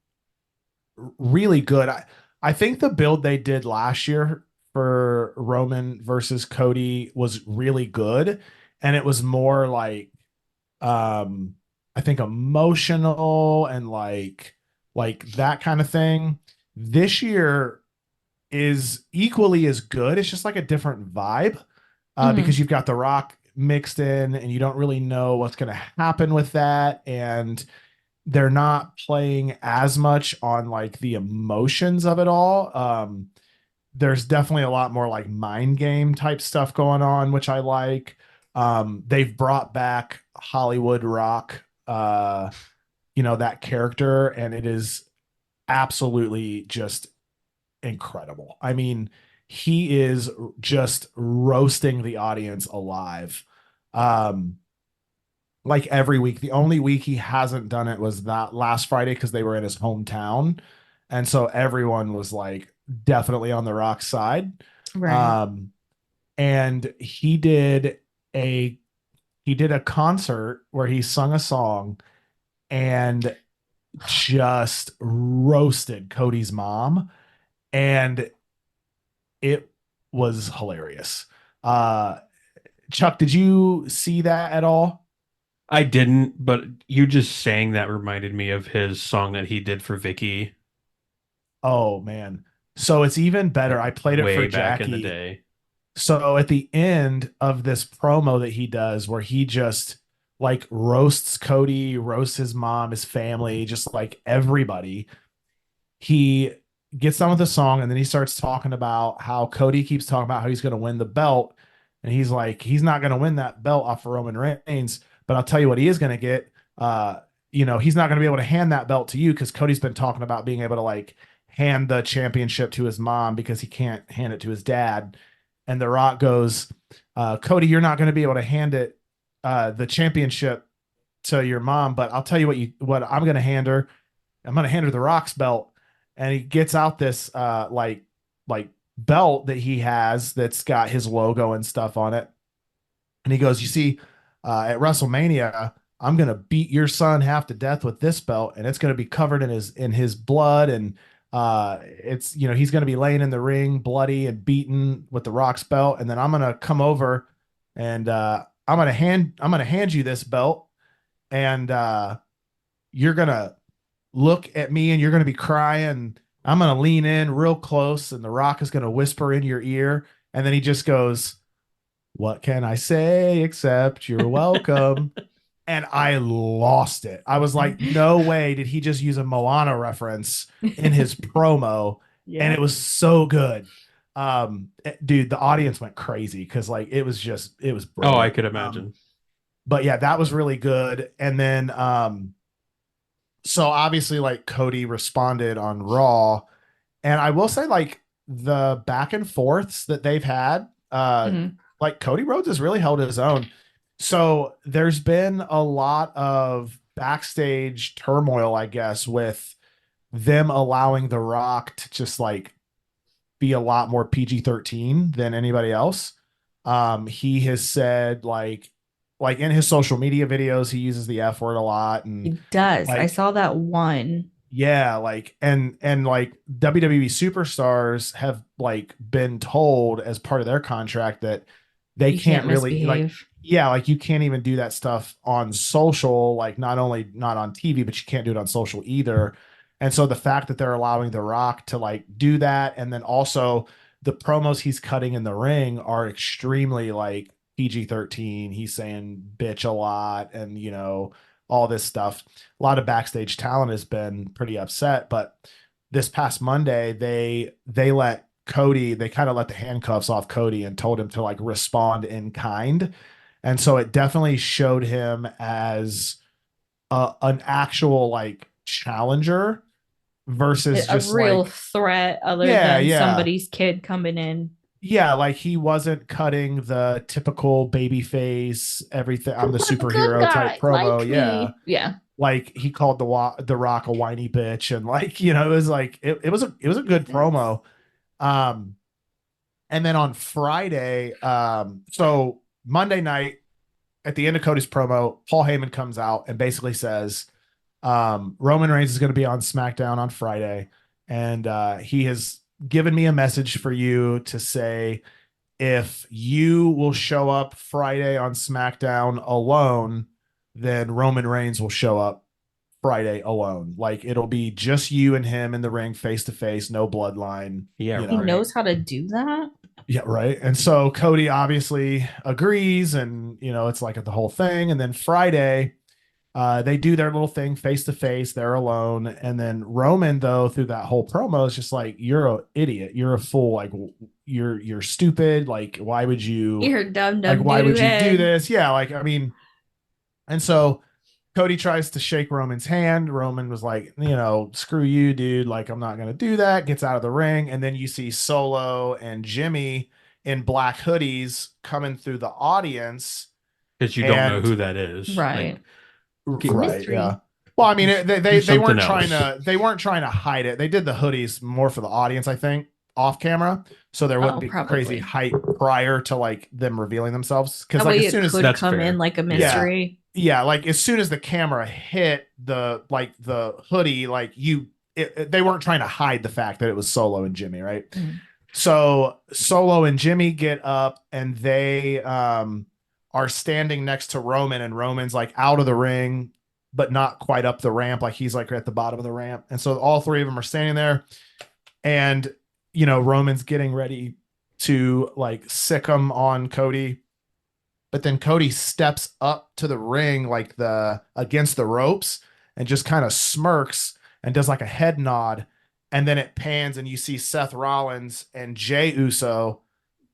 really good. I think the build they did last year for Roman versus Cody was really good, and it was more like I think emotional and like that kind of thing. This year is equally as good. It's just like a different vibe Mm-hmm. because you've got The Rock mixed in, and you don't really know what's going to happen with that, and they're not playing as much on like the emotions of it all. There's definitely a lot more like mind game type stuff going on, which I like. They've brought back Hollywood Rock, that character, and it is absolutely just incredible. I mean, he is just roasting the audience alive. Um, like every week. The only week he hasn't done it was that last Friday because they were in his hometown. And so everyone was like definitely on the Rock's side. Right. Um, and a he did a concert where he sung a song and just roasted Cody's mom. And it was hilarious. Uh, Chuck, did you see that at all? I didn't, but you just saying that reminded me of his song that he did for Vicky Oh man. So it's even better. like I played it for way back in the Jackie. day. So at the end of this promo that he does, where he just like roasts Cody, roasts his mom, his family, just like everybody, he gets done with the song and then he starts talking about how Cody keeps talking about how he's going to win the belt. And he's like, he's not going to win that belt off of Roman Reigns, but I'll tell you what he is going to get. He's not going to be able to hand that belt to you because Cody's been talking about being able to like hand the championship to his mom because he can't hand it to his dad. And The Rock goes, Cody, you're not going to be able to hand it the championship to your mom, but I'll tell you what I'm going to hand her. I'm going to hand her the Rock's belt. And he gets out this like belt that he has that's got his logo and stuff on it. And he goes, you see, at WrestleMania, I'm gonna beat your son half to death with this belt, and it's gonna be covered in his blood, and it's he's gonna be laying in the ring, bloody and beaten with the Rock's belt, and then I'm gonna come over, and I'm gonna hand you this belt, and you're gonna look at me, and you're gonna be crying. I'm gonna lean in real close, and the Rock is gonna whisper in your ear, and then he just goes, what can I say except you're welcome? And I lost it. I was like, no way did he just use a Moana reference in his promo. And Yeah. it was so good. Dude, the audience went crazy because like it was Oh, I brilliant. could imagine. But yeah, that was really good. And then so obviously like Cody responded on Raw. And I will say, like, the back and forths that they've had, Mhm. like Cody Rhodes has really held his own. So there's been a lot of backstage turmoil, I guess, with them allowing The Rock to just like be a lot more PG-13 than anybody else. He has said like in his social media videos, he uses the F word a lot, and He does. I like saw that one. yeah, like and like WWE superstars have like been told as part of their contract that they You can't can't really like misbehave. yeah, like you can't even do that stuff on social, like not only not on TV, but you can't do it on social either. And so the fact that they're allowing The Rock to like do that, and then also the promos he's cutting in the ring are extremely like PG-13. He's saying bitch a lot and all this stuff. A lot of backstage talent has been pretty upset, but this past Monday they let Cody, they kind of let the handcuffs off Cody and told him to like respond in kind. And so it definitely showed him as an actual like challenger versus A just real like threat other yeah, than yeah. somebody's kid coming in. Yeah, like he wasn't cutting the typical baby face, everything. I'm the I'm a good superhero type guy, promo. like Yeah. me. Yeah. Like he called the Rock a whiny bitch, and like it was like it was a good promo. Um, and then on Friday, so Monday night at the end of Cody's promo, Paul Heyman comes out and basically says, Roman Reigns is going to be on SmackDown on Friday, and he has given me a message for you to say if you will show up Friday on SmackDown alone, then Roman Reigns will show up Friday alone. Like it'll be just you and him in the ring face to face, no bloodline, Yeah, you He know. right. knows how to do that. Yeah, right. And so Cody obviously agrees, and it's like the whole thing. And then Friday, they do their little thing face to face, they're alone. And then Roman, though, through that whole promo is just like, you're an idiot, you're a fool, like you're stupid. Like, why would you You're dumb, like dumb, why doo doo would you do head. this? Yeah, like I mean, and so Cody tries to shake Roman's hand. Roman was like, screw you, dude. Like, I'm not going to do that. Gets out of the ring. And then you see Solo and Jimmy in black hoodies coming through the audience. Because you don't know And who that is. Right. Like, It's a right, mystery. yeah. Well, I mean, do they weren't something trying else. to hide it. They did the hoodies more for the audience, I think, off camera, so there wouldn't Oh, be crazy probably. hype prior to like them revealing themselves. Because That like way as it soon as could That's come fair. in like a yeah, mystery. yeah, like as soon as the camera hit the hoodie, like they weren't trying to hide the fact that it was Solo and Jimmy, right? Mm. So Solo and Jimmy get up and they are standing next to Roman, and Roman's like out of the ring, but not quite up the ramp. Like he's like at the bottom of the ramp. And so all three of them are standing there, and Roman's getting ready to like sick him on Cody. But then Cody steps up to the ring like the against the ropes and just kind of smirks and does like a head nod. And then it pans and you see Seth Rollins and Jey Uso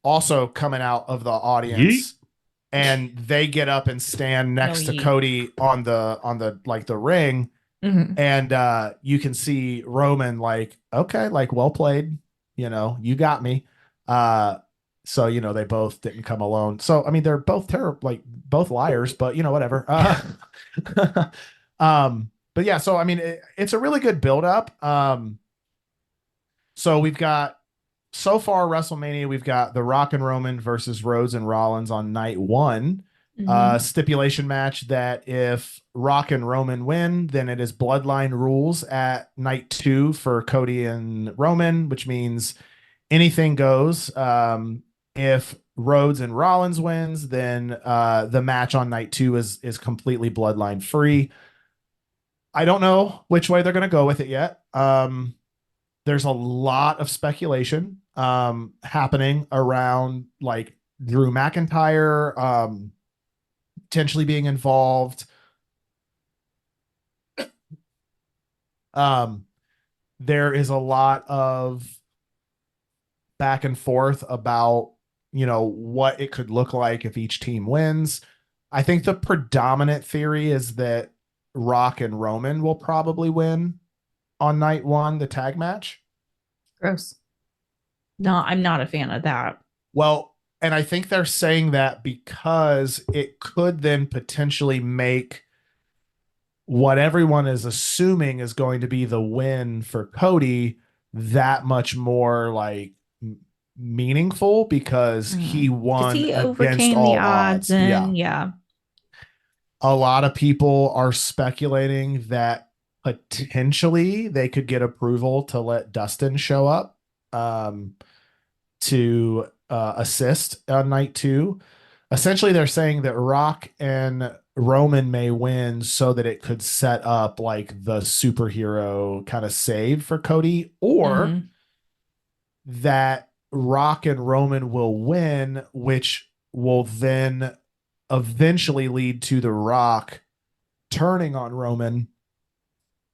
also coming out of the Yeet. audience, and they get up and stand next to yeet. Cody on the like the ring. Mhm. And you can see Roman like, okay, like well played, you got me. So they both didn't come alone. So I mean, they're both terrible, like both liars, but whatever. But yeah, so I mean, it's a really good build up. So we've got so far WrestleMania, we've got The Rock and Roman versus Rhodes and Rollins on night one. Mhm. Stipulation match that if Rock and Roman win, then it is bloodline rules at night two for Cody and Roman, which means anything goes. If Rhodes and Rollins wins, then the match on night two is completely bloodline free. I don't know which way they're going to go with it yet. There's a lot of speculation happening around like Drew McIntyre potentially being involved. Um, there is a lot of back and forth about what it could look like if each team wins. I think the predominant theory is that Rock and Roman will probably win on night one, the tag match. Gross. No, I'm not a fan of that. Well, and I think they're saying that because it could then potentially make what everyone is assuming is going to be the win for Cody that much more like meaningful because he Because won he against overcame the all odds odds. Yeah. and yeah. A lot of people are speculating that potentially they could get approval to let Dustin show up to assist on night two. Essentially, they're saying that Rock and Roman may win so that it could set up like the superhero kind of save for Cody, or Mhm. that Rock and Roman will win, which will then eventually lead to The Rock turning on Roman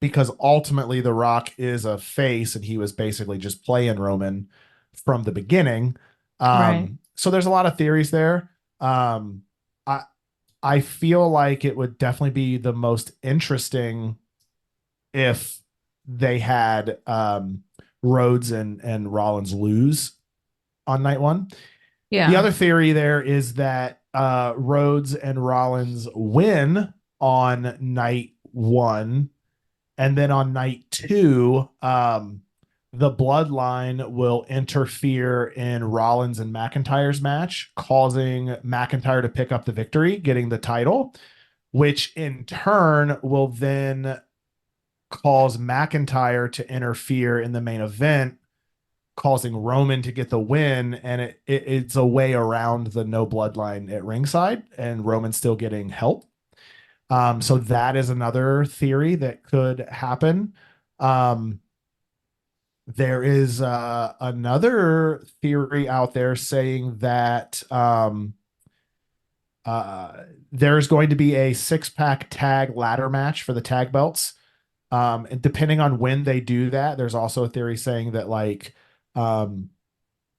because ultimately The Rock is a face and he was basically just playing Roman from the beginning. Right. So there's a lot of theories there. Um, I I feel like it would definitely be the most interesting if they had Rhodes and Rollins lose on night one. Yeah. The other theory there is that Rhodes and Rollins win on night one, and then on night two, the bloodline will interfere in Rollins and McIntyre's match, causing McIntyre to pick up the victory, getting the title, which in turn will then cause McIntyre to interfere in the main event, causing Roman to get the win, and it's a way around the no bloodline at ringside, and Roman still getting help. So that is another theory that could happen. There is another theory out there saying that there's going to be a 6-pack tag ladder match for the tag belts. And depending on when they do that, there's also a theory saying that like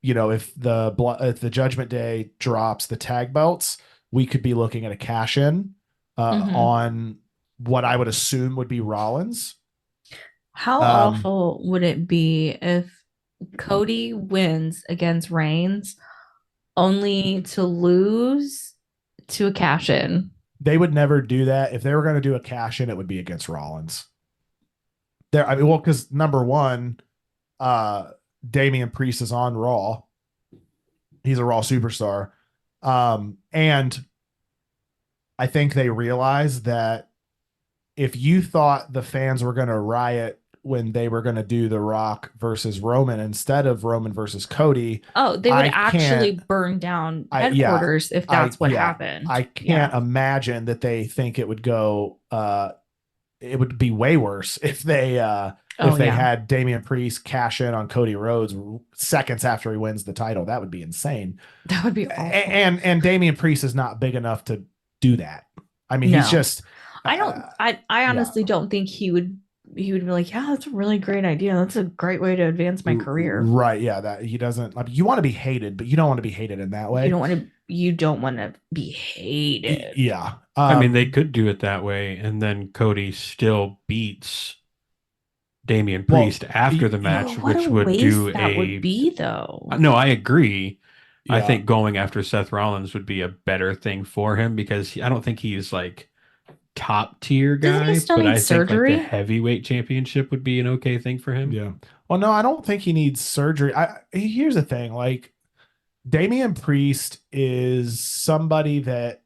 if the Judgment Day drops the tag belts, we could be looking at a cash in on what I would assume would be Rollins. How awful would it be if Cody wins against Reigns only to lose to a cash in. They would never do that. If they were going to do a cash in, it would be against Rollins. There, I mean, well, because number one, Damian Priest is on Raw. He's a Raw superstar. And I think they realized that if you thought the fans were going to riot when they were going to do The Rock versus Roman instead of Roman versus Cody. Oh, they would actually burn down headquarters if that's what happened. I can't imagine that they think it would go, it would be way worse if they had Damian Priest cash in on Cody Rhodes seconds after he wins the title. That would be insane. That would be awful. And Damian Priest is not big enough to do that. I mean, he's just. I honestly don't think he would be like, yeah, that's a really great idea. That's a great way to advance my career. Right. Yeah. That he doesn't. Like, you want to be hated, but you don't want to be hated in that way. You don't want to be hated. Yeah. I mean, they could do it that way, and then Cody still beats Damian Priest after the match, which would do that would be though. No, I agree. Yeah. I think going after Seth Rollins would be a better thing for him because I don't think he's like top tier guy, but I think like the heavyweight championship would be an okay thing for him. Yeah. Well, no, I don't think he needs surgery. Here's the thing, like Damian Priest is somebody that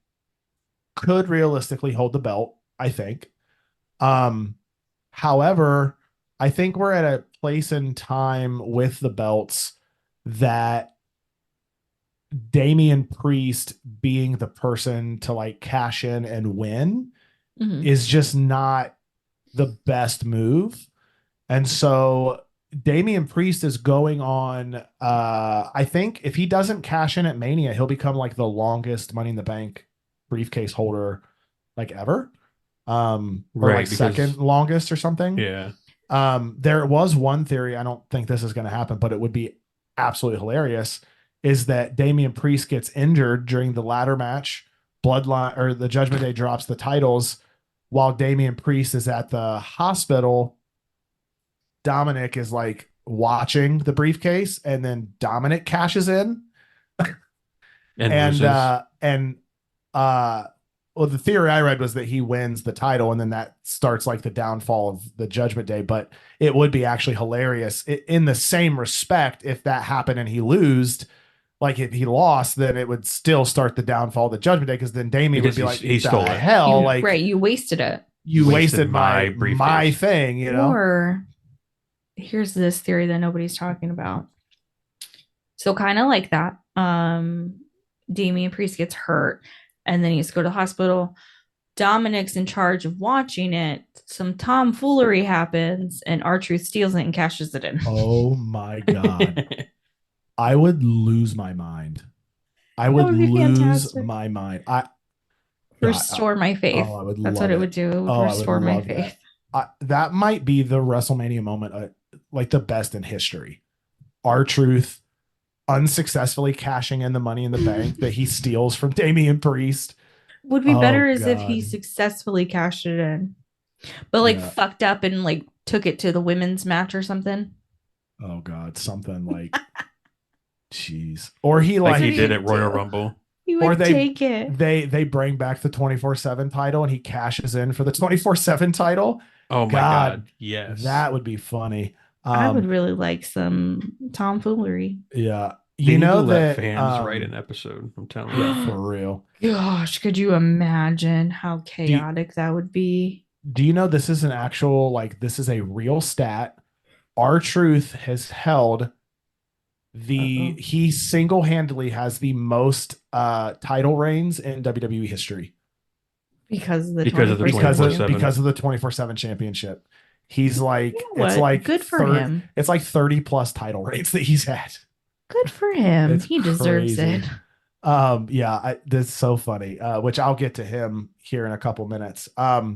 could realistically hold the belt, I think. However, I think we're at a place in time with the belts that Damian Priest being the person to like cash in and win is just not the best move. And so Damian Priest is going on. I think if he doesn't cash in at Mania, he'll become like the longest Money in the Bank briefcase holder like ever. Or like second longest or something. Yeah. There was one theory. I don't think this is going to happen, but it would be absolutely hilarious. Is that Damian Priest gets injured during the ladder match, Bloodline or the Judgment Day drops the titles while Damian Priest is at the hospital. Dominic is like watching the briefcase, and then Dominic cashes in. Well, the theory I read was that he wins the title, and then that starts like the downfall of the Judgment Day. But it would be actually hilarious in the same respect if that happened and he lost. Like if he lost, then it would still start the downfall of the Judgment Day, because then Damian would be like, he stole it. Hell, like you wasted it. You wasted my thing, you know. Or here's this theory that nobody's talking about. So kind of like that. Damian Priest gets hurt, and then he has to go to the hospital. Dominic's in charge of watching it. Some tomfoolery happens, and R-Truth steals it and cashes it in. Oh my God. I would lose my mind. I would lose my mind. Restore my faith. That's what it would do. It would restore my faith. That might be the WrestleMania moment, like the best in history. R-Truth unsuccessfully cashing in the Money in the Bank that he steals from Damian Priest. Would be better as if he successfully cashed it in, but like fucked up and like took it to the women's match or something. Oh God, something like, jeez. Or he like he did at Royal Rumble. He would take it. They bring back the 24/7 title and he cashes in for the 24/7 title. Oh my God, yes, that would be funny. I would really like some tomfoolery. Yeah. You know that fans write an episode. I'm telling you, for real. Gosh, could you imagine how chaotic that would be? Do you know this is an actual, like, this is a real stat? R-Truth has held he single-handedly has the most title reigns in WWE history because of the 24/7 championship. He's like, it's like good for him. It's like 30 plus title reigns that he's had. Good for him. He deserves it. That's so funny. Which I'll get to him here in a couple minutes. Because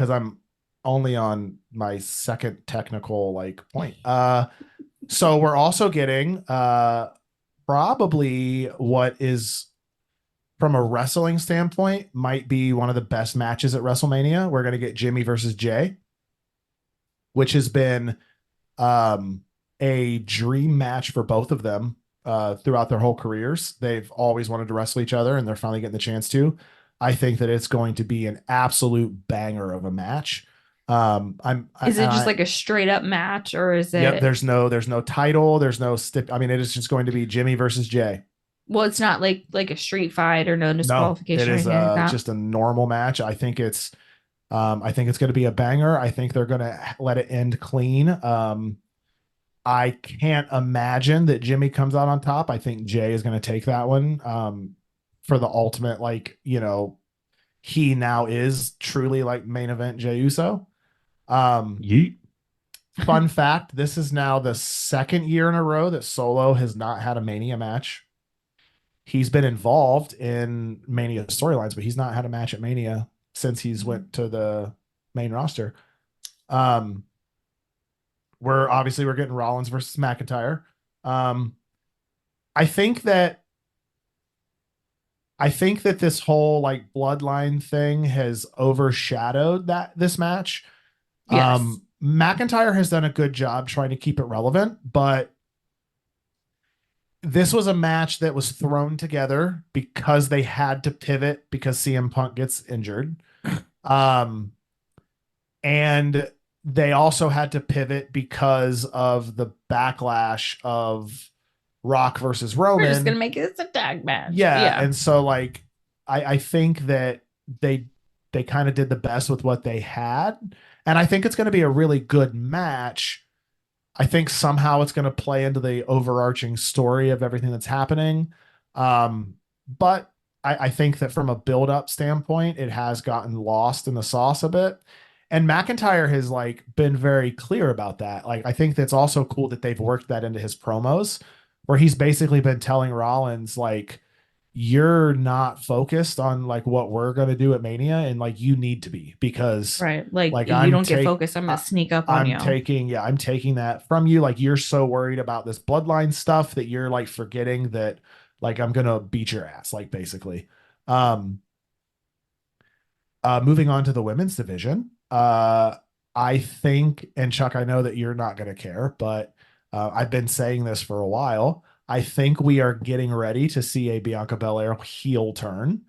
I'm only on my second technical point. So we're also getting probably what is, from a wrestling standpoint, might be one of the best matches at WrestleMania. We're going to get Jimmy versus Jay, which has been a dream match for both of them throughout their whole careers. They've always wanted to wrestle each other, and they're finally getting the chance to. I think that it's going to be an absolute banger of a match. Is it just like a straight up match, or is Yep. it? There's no title. There's no I mean, it is just going to be Jimmy versus Jay. Well, it's not like a street fight or no No, disqualification it or is anything like that. just a normal match. I think it's going to be a banger. I think they're going to let it end clean. I can't imagine that Jimmy comes out on top. I think Jay is going to take that one for the ultimate, like, he now is truly like main event Jey Uso. Yeet. Fun fact, this is now the second year in a row that Solo has not had a Mania match. He's been involved in Mania storylines, but he's not had a match at Mania since he's went to the main roster. We're getting Rollins versus McIntyre. I think that this whole like bloodline thing has overshadowed this match. Yes. McIntyre has done a good job trying to keep it relevant, but this was a match that was thrown together because they had to pivot because CM Punk gets injured. And they also had to pivot because of the backlash of Rock versus Roman. We're just gonna make it a tag match. Yeah. And so like I think that they kind of did the best with what they had. And I think it's going to be a really good match. I think somehow it's going to play into the overarching story of everything that's happening. But I think that from a build-up standpoint, it has gotten lost in the sauce a bit. And McIntyre has like been very clear about that. Like, I think that's also cool that they've worked that into his promos, where he's basically been telling Rollins, like, you're not focused on like what we're going to do at Mania, and like you need to be, because right, like you don't get focused. I'm gonna sneak up on you. I'm taking that from you. Like, you're so worried about this bloodline stuff that you're like forgetting that like I'm gonna beat your ass, like, basically. Moving on to the women's division, I think, and Chuck, I know that you're not gonna care, but I've been saying this for a while. I think we are getting ready to see a Bianca Belair heel turn,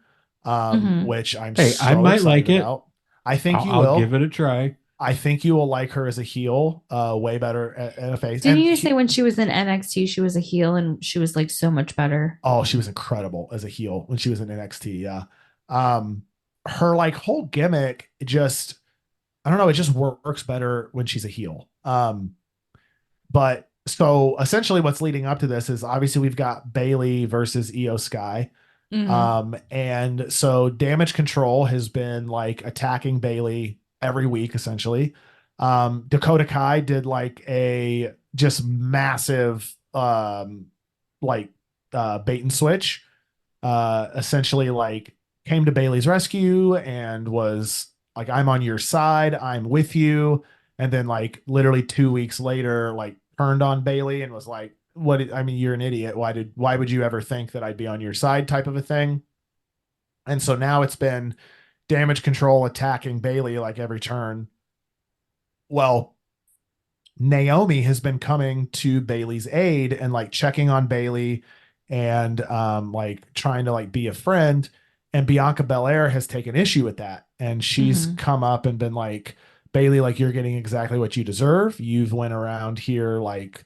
which I'm so I might excited like it. about. I think you will. I'll give it a try. I think you will like her as a heel, way better in a face. Didn't you say when she was in NXT, she was a heel and she was like so much better? Oh, she was incredible as a heel when she was in NXT. Yeah. Her like whole gimmick, I don't know, it just works better when she's a heel. But so essentially what's leading up to this is obviously we've got Bayley versus Io Sky. And so Damage Control has been like attacking Bayley every week, essentially. Dakota Kai did like a just massive bait and switch. Essentially like came to Bayley's rescue and was like, I'm on your side, I'm with you. And then like literally 2 weeks later, like turned on Bayley and was like, you're an idiot. Why would you ever think that I'd be on your side, type of a thing. And so now it's been Damage Control attacking Bayley like every turn. Well, Naomi has been coming to Bayley's aid and like checking on Bayley and like trying to like be a friend. And Bianca Belair has taken issue with that. And she's come up and been like, Bayley, like, you're getting exactly what you deserve. You've went around here like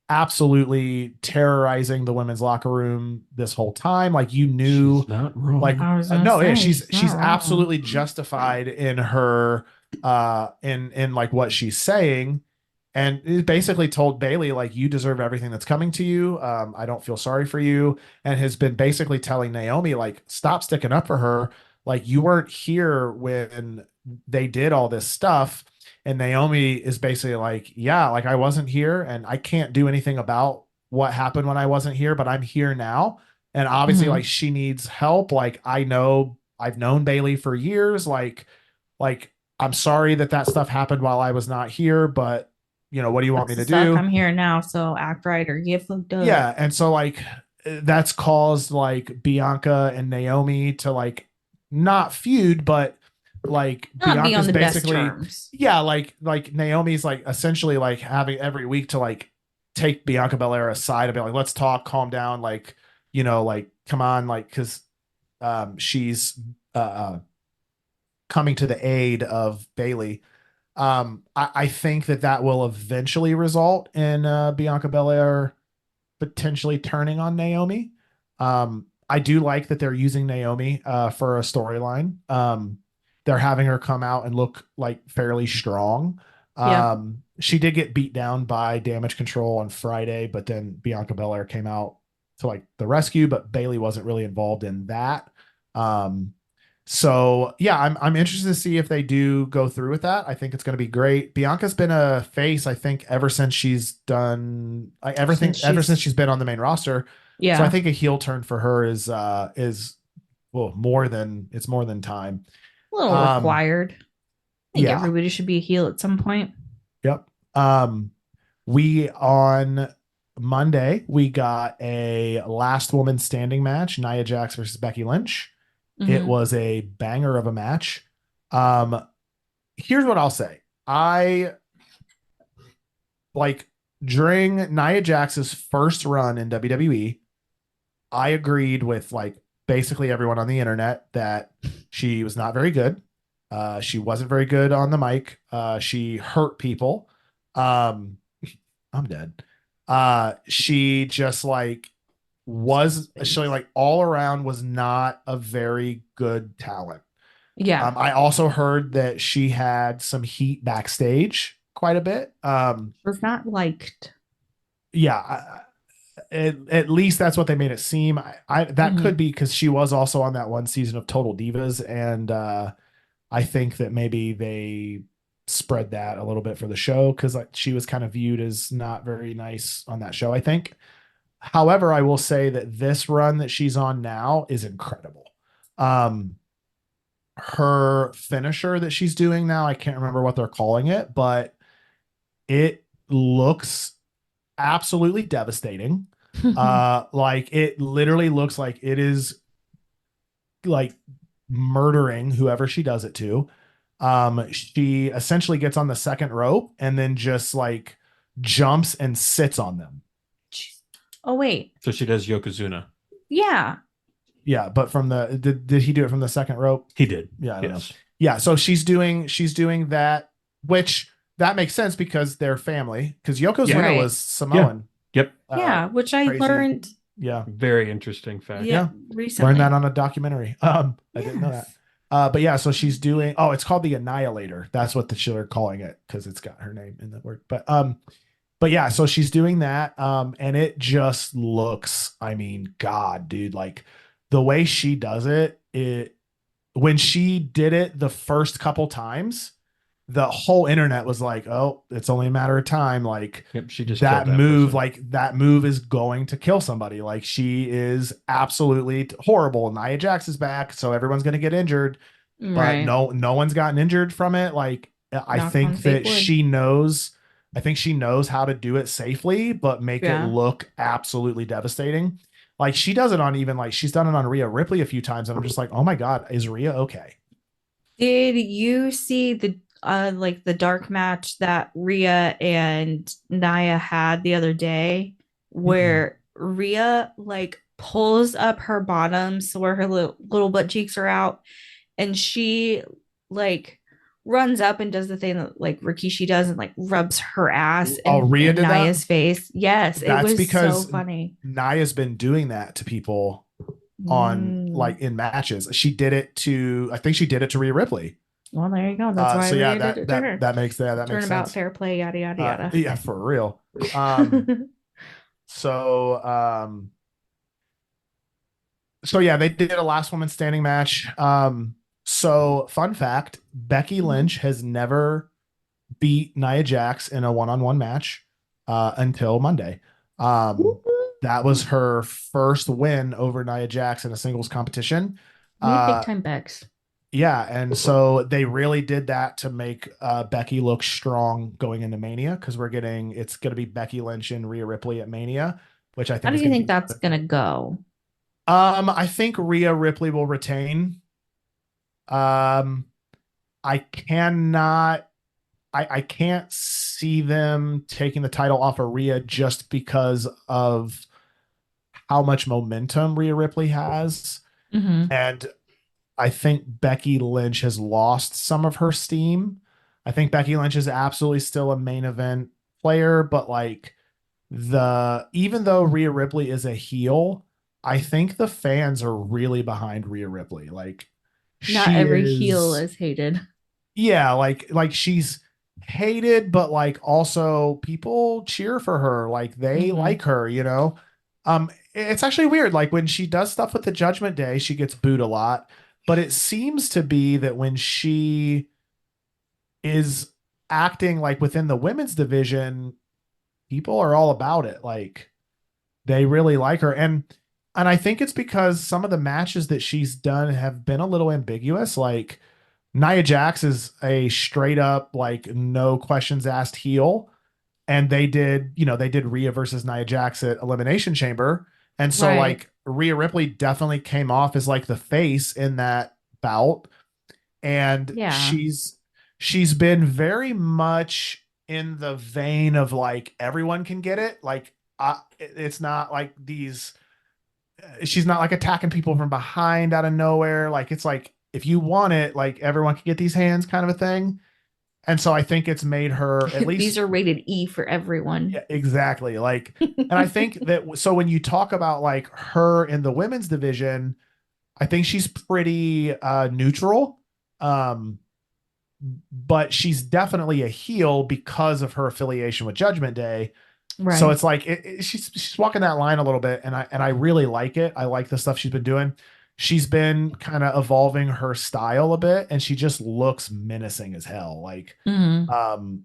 absolutely terrorizing the women's locker room this whole time. Like, you knew, she's not wrong. Like, she's absolutely justified in her in like what she's saying. And it basically told Bayley, like, you deserve everything that's coming to you. I don't feel sorry for you. And has been basically telling Naomi, like, stop sticking up for her. Like, you weren't here when they did all this stuff. And Naomi is basically like, yeah, like, I wasn't here and I can't do anything about what happened when I wasn't here, but I'm here now. And obviously, like, she needs help. Like, I've known Bayley for years. Like, I'm sorry that stuff happened while I was not here, but what do you want me to do? I'm here now, so act right or get fucked up. Yeah. And so like that's caused like Bianca and Naomi to like not feud, but like not Bianca's be on the basically best terms. Yeah, like Naomi's like essentially like having every week to like take Bianca Belair aside and be like, let's talk, calm down, like, like, come on, like, because she's coming to the aid of Bailey. I think that will eventually result in Bianca Belair potentially turning on Naomi. I do like that they're using Naomi for a storyline. They're having her come out and look like fairly strong. She did get beat down by Damage Control on Friday, but then Bianca Belair came out to like the rescue, but Bailey wasn't really involved in that. So yeah, I'm interested to see if they do go through with that. I think it's going to be great. Bianca's been a face, I think, ever since she's done like everything, ever since she's been on the main roster. Yeah. So I think a heel turn for her is well more than time. A little required. I think everybody should be a heel at some point. Yep. We on Monday we got a last woman standing match, Nia Jax versus Becky Lynch. It was a banger of a match. Here's what I'll say. I like during Nia Jax's first run in WWE, I agreed with like basically everyone on the internet that she was not very good. She wasn't very good on the mic. She hurt people. I'm dead. She just like was actually like all around was not a very good talent. Yeah. I also heard that she had some heat backstage quite a bit. Was not liked. Yeah. At least that's what they made it seem. That could be because she was also on that one season of Total Divas. And I think that maybe they spread that a little bit for the show because like, she was kind of viewed as not very nice on that show, I think. However, I will say that this run that she's on now is incredible. Her finisher that she's doing now, I can't remember what they're calling it, but it looks absolutely devastating. Like it literally looks like it is like murdering whoever she does it to. She essentially gets on the second rope and then just like jumps and sits on them. Oh wait. So she does Yokozuna. Yeah. Yeah, but from the did he do it from the second rope? He did. Yeah, I don't know. Yeah, so she's doing that, which that makes sense because they're family. Because Yokozuna was Samoan. Yep. Which I learned. Yeah. Very interesting fact. Yeah. Recently. Learned that on a documentary. I didn't know that. But yeah, so she's doing it's called the Annihilator. That's what they're calling it because it's got her name in the word. But yeah, so she's doing that. And it just looks, I mean, God, dude, like the way she does it, when she did it the first couple times, the whole internet was like, oh, it's only a matter of time. Like she just that move, person. like that move is going to kill somebody. Like she is absolutely horrible. Nia Jax is back, so everyone's going to get injured, but no one's gotten injured from it. Like I think that she knows how to do it safely, but make it look absolutely devastating. Like she does it on even like she's done it on Rhea Ripley a few times. And I'm just like, oh my God, is Rhea okay? Did you see the dark match that Rhea and Nia had the other day where Rhea like pulls up her bottoms where her little butt cheeks are out and she like runs up and does the thing that like Rikishi does and like rubs her ass in Nia's face. Yes, it was because so funny. Nia's been doing that to people on like in matches. I think she did it to Rhea Ripley. Well, there you go. That's why Rhea did it to her. That makes sense. Turnabout, fair play, yada yada yada. Yeah, for real. So yeah, they did a last woman standing match. So fun fact, Becky Lynch has never beat Nia Jax in a one-on-one match until Monday. That was her first win over Nia Jax in a singles competition. Big time Bex. Yeah, and so they really did that to make Becky look strong going into Mania because it's going to be Becky Lynch and Rhea Ripley at Mania, which I think. How do you think that's going to go? I think Rhea Ripley will retain. I can't see them taking the title off of Rhea just because of how much momentum Rhea Ripley has. Mhm. And I think Becky Lynch has lost some of her steam. I think Becky Lynch is absolutely still a main event player, but like even though Rhea Ripley is a heel, I think the fans are really behind Rhea Ripley. Like Not she every heel is, is hated. yeah, like she's hated, but like also people cheer for her. Like they Mhm. like her, you know. It's actually weird. Like when she does stuff with the Judgment Day, she gets booed a lot. But it seems to be that when she is acting like within the women's division, people are all about it. Like they really like her. And I think it's because some of the matches that she's done have been a little ambiguous. Like Nia Jax is a straight up, like, no questions asked heel. And they did Rhea versus Nia Jax at Elimination Chamber. And so, Right. like, Rhea Ripley definitely came off as like the face in that bout. And Yeah. she's been very much in the vein of like everyone can get it. Like, it's not like she's not like attacking people from behind out of nowhere. Like it's like if you want it, like everyone can get these hands kind of a thing. And so I think it's made her at These least, are rated E for everyone. yeah, exactly. Like, and I think that so when you talk about like her in the women's division, I think she's pretty neutral. Um, but she's definitely a heel because of her affiliation with Judgment Day. So Right. it's like she's walking that line a little bit, and I really like it. I like the stuff she's been doing. She's been kind of evolving her style a bit, and she just looks menacing as hell. Mhm. Um,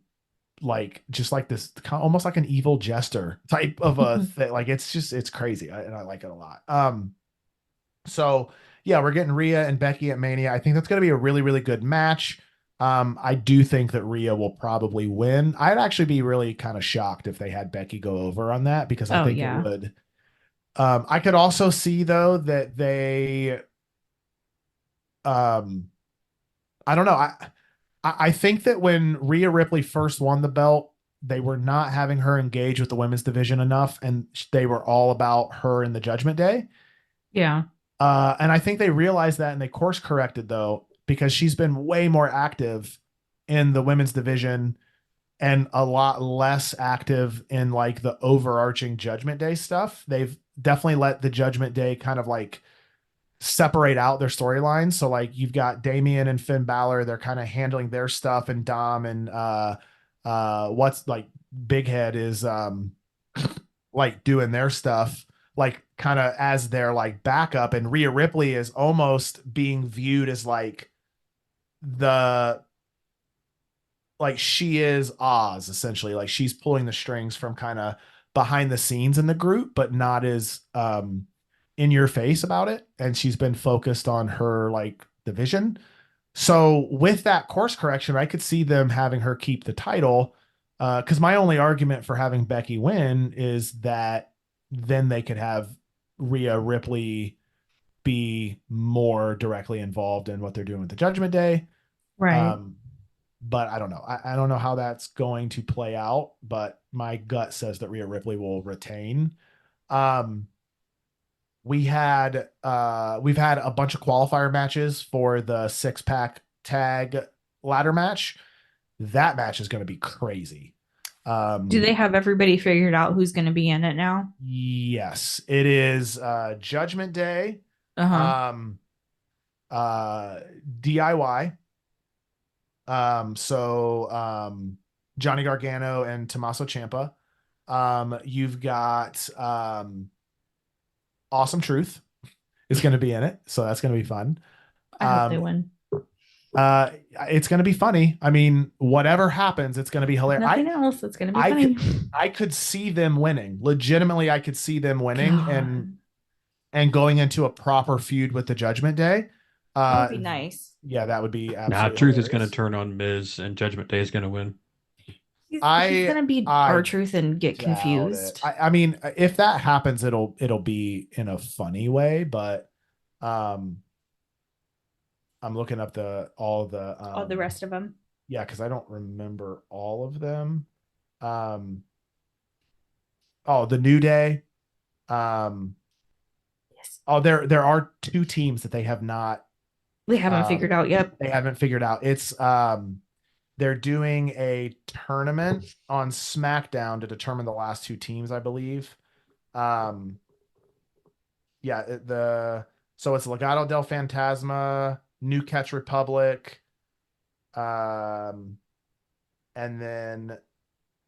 like just like this, almost like an evil jester type of a thing. Like it's crazy, and I like it a lot. So yeah, we're getting Rhea and Becky at Mania. I think that's going to be a really, really good match. I do think that Rhea will probably win. I'd actually be really kind of shocked if they had Becky go over on that because I Oh think it yeah. would. I could also see though that um, I don't know. I think that when Rhea Ripley first won the belt, they were not having her engage with the women's division enough, and they were all about her in the Judgment Day. Yeah. And I think they realized that and they course corrected though, because she's been way more active in the women's division and a lot less active in like the overarching Judgment Day stuff. They've definitely let the Judgment Day kind of like separate out their storylines. So like you've got Damian and Finn Balor, they're kind of handling their stuff, and Dom and what's like Big Head is like doing their stuff like kind of as their like backup, and Rhea Ripley is almost being viewed as like the like she is Oz essentially, like she's pulling the strings from kind of behind the scenes in the group but not as in your face about it, and she's been focused on her like division. So with that course correction, I could see them having her keep the title. Because my only argument for having Becky win is that then they could have Rhea Ripley be more directly involved in what they're doing with the Judgment Day. Right. Um, but I don't know. I don't know how that's going to play out, but my gut says that Rhea Ripley will retain. Um, we've had a bunch of qualifier matches for the six pack tag ladder match. That match is going to be crazy. Do Um, they have everybody figured out who's going to be in it now? yes, it is Judgment Day, Uh-huh. um, uh, DIY. Johnny Gargano and Tommaso Ciampa. You've got Awesome Truth is going to be in it, so that's going to be fun. I hope they Um, win. Uh, it's going to be funny. I mean, whatever happens, it's going to be If hilarious. nothing else, it's going to be I funny. could, I could see them winning. Legitimately, I could see them winning God, and going into a proper feud with the Judgment Day. that would be Uh, nice. yeah, that would be Nah, absolutely Truth is going to hilarious. turn on Miz, and Judgment Day is going to win. He's going to be I R-Truth and get doubt it. confused. I mean, if that happens, it'll be in a funny way, but um, I'm looking up the all the All the rest of them. yeah, because I don't remember all of them. Um, oh, the New Day. Um, Yes. oh, there are two teams that We haven't figured out yet. they haven't figured out. It's they're doing a tournament on SmackDown to determine the last two teams, I believe. Um, yeah, so it's Legado del Fantasma, New Catch Republic, um, and then